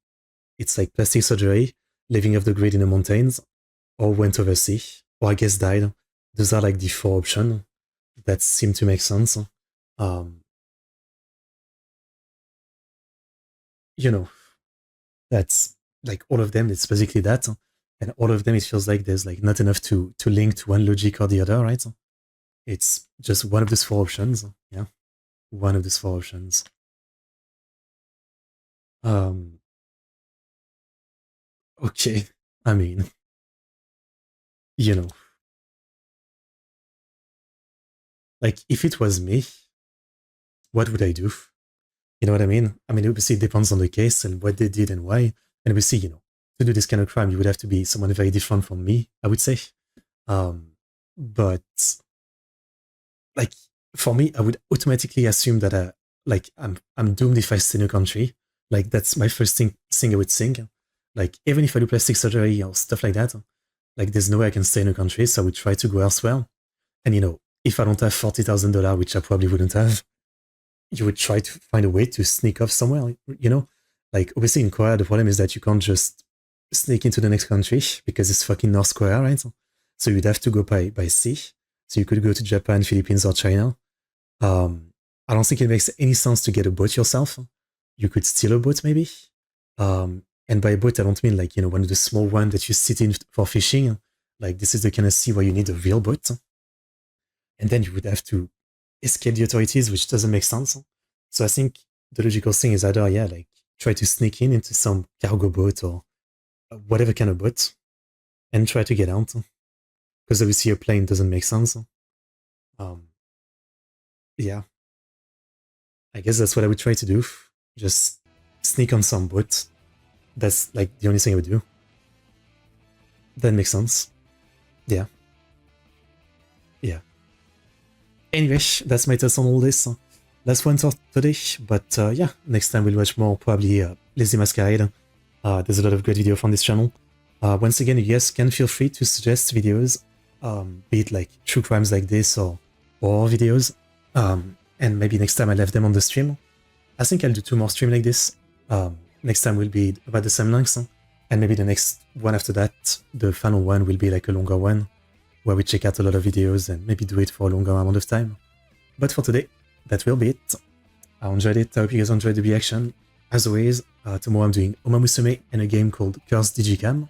it's like plastic surgery, living off the grid in the mountains, or went overseas, or I guess died. Those are like the 4 options that seem to make sense. Um, you know, that's like all of them. It's basically that, and all of them. It feels like there's like not enough to link to one logic or the other, right? It's just one of those four options. Yeah, one of those four options. Um, okay. I mean, you know, like if it was me, what would I do? You know what I mean? I mean, obviously it depends on the case and what they did and why. And obviously, to do this kind of crime, you would have to be someone very different from me, I would say. But like for me, I would automatically assume that like I'm doomed if I stay in a country. Like that's my first thing I would think. Like even if I do plastic surgery or stuff like that, like there's no way I can stay in a country, so I would try to go elsewhere. And if I don't have $40,000, which I probably wouldn't have, you would try to find a way to sneak off somewhere, Like, obviously in Korea, the problem is that you can't just sneak into the next country because it's fucking North Korea, right? So you'd have to go by sea. So you could go to Japan, Philippines, or China. I don't think it makes any sense to get a boat yourself. You could steal a boat, maybe. And by boat, I don't mean like, one of the small ones that you sit in for fishing. Like, this is the kind of sea where you need a real boat. And then you would have to escape the authorities, which doesn't make sense. So I think the logical thing is either, like try to sneak into some cargo boat or whatever kind of boat and try to get out. Because obviously a plane doesn't make sense. Yeah. I guess that's what I would try to do. Just sneak on some boat. That's like the only thing I would do. That makes sense. Yeah. Yeah. Anyway, that's my thoughts on all this. Last one for today, but yeah, next time we'll watch more, probably Lazy Masquerade. There's a lot of great video from this channel. Once again, you guys can feel free to suggest videos, be it like true crimes like this or horror videos, and maybe next time I'll have them on the stream. I think I'll do 2 more streams like this. Next time will be about the same length, and maybe the next one after that, the final one, will be like a longer one, where we check out a lot of videos and maybe do it for a longer amount of time. But for today, that will be it. I enjoyed it. I hope you guys enjoyed the reaction. As always, tomorrow I'm doing Oma Musume and a game called Cursed Digicam.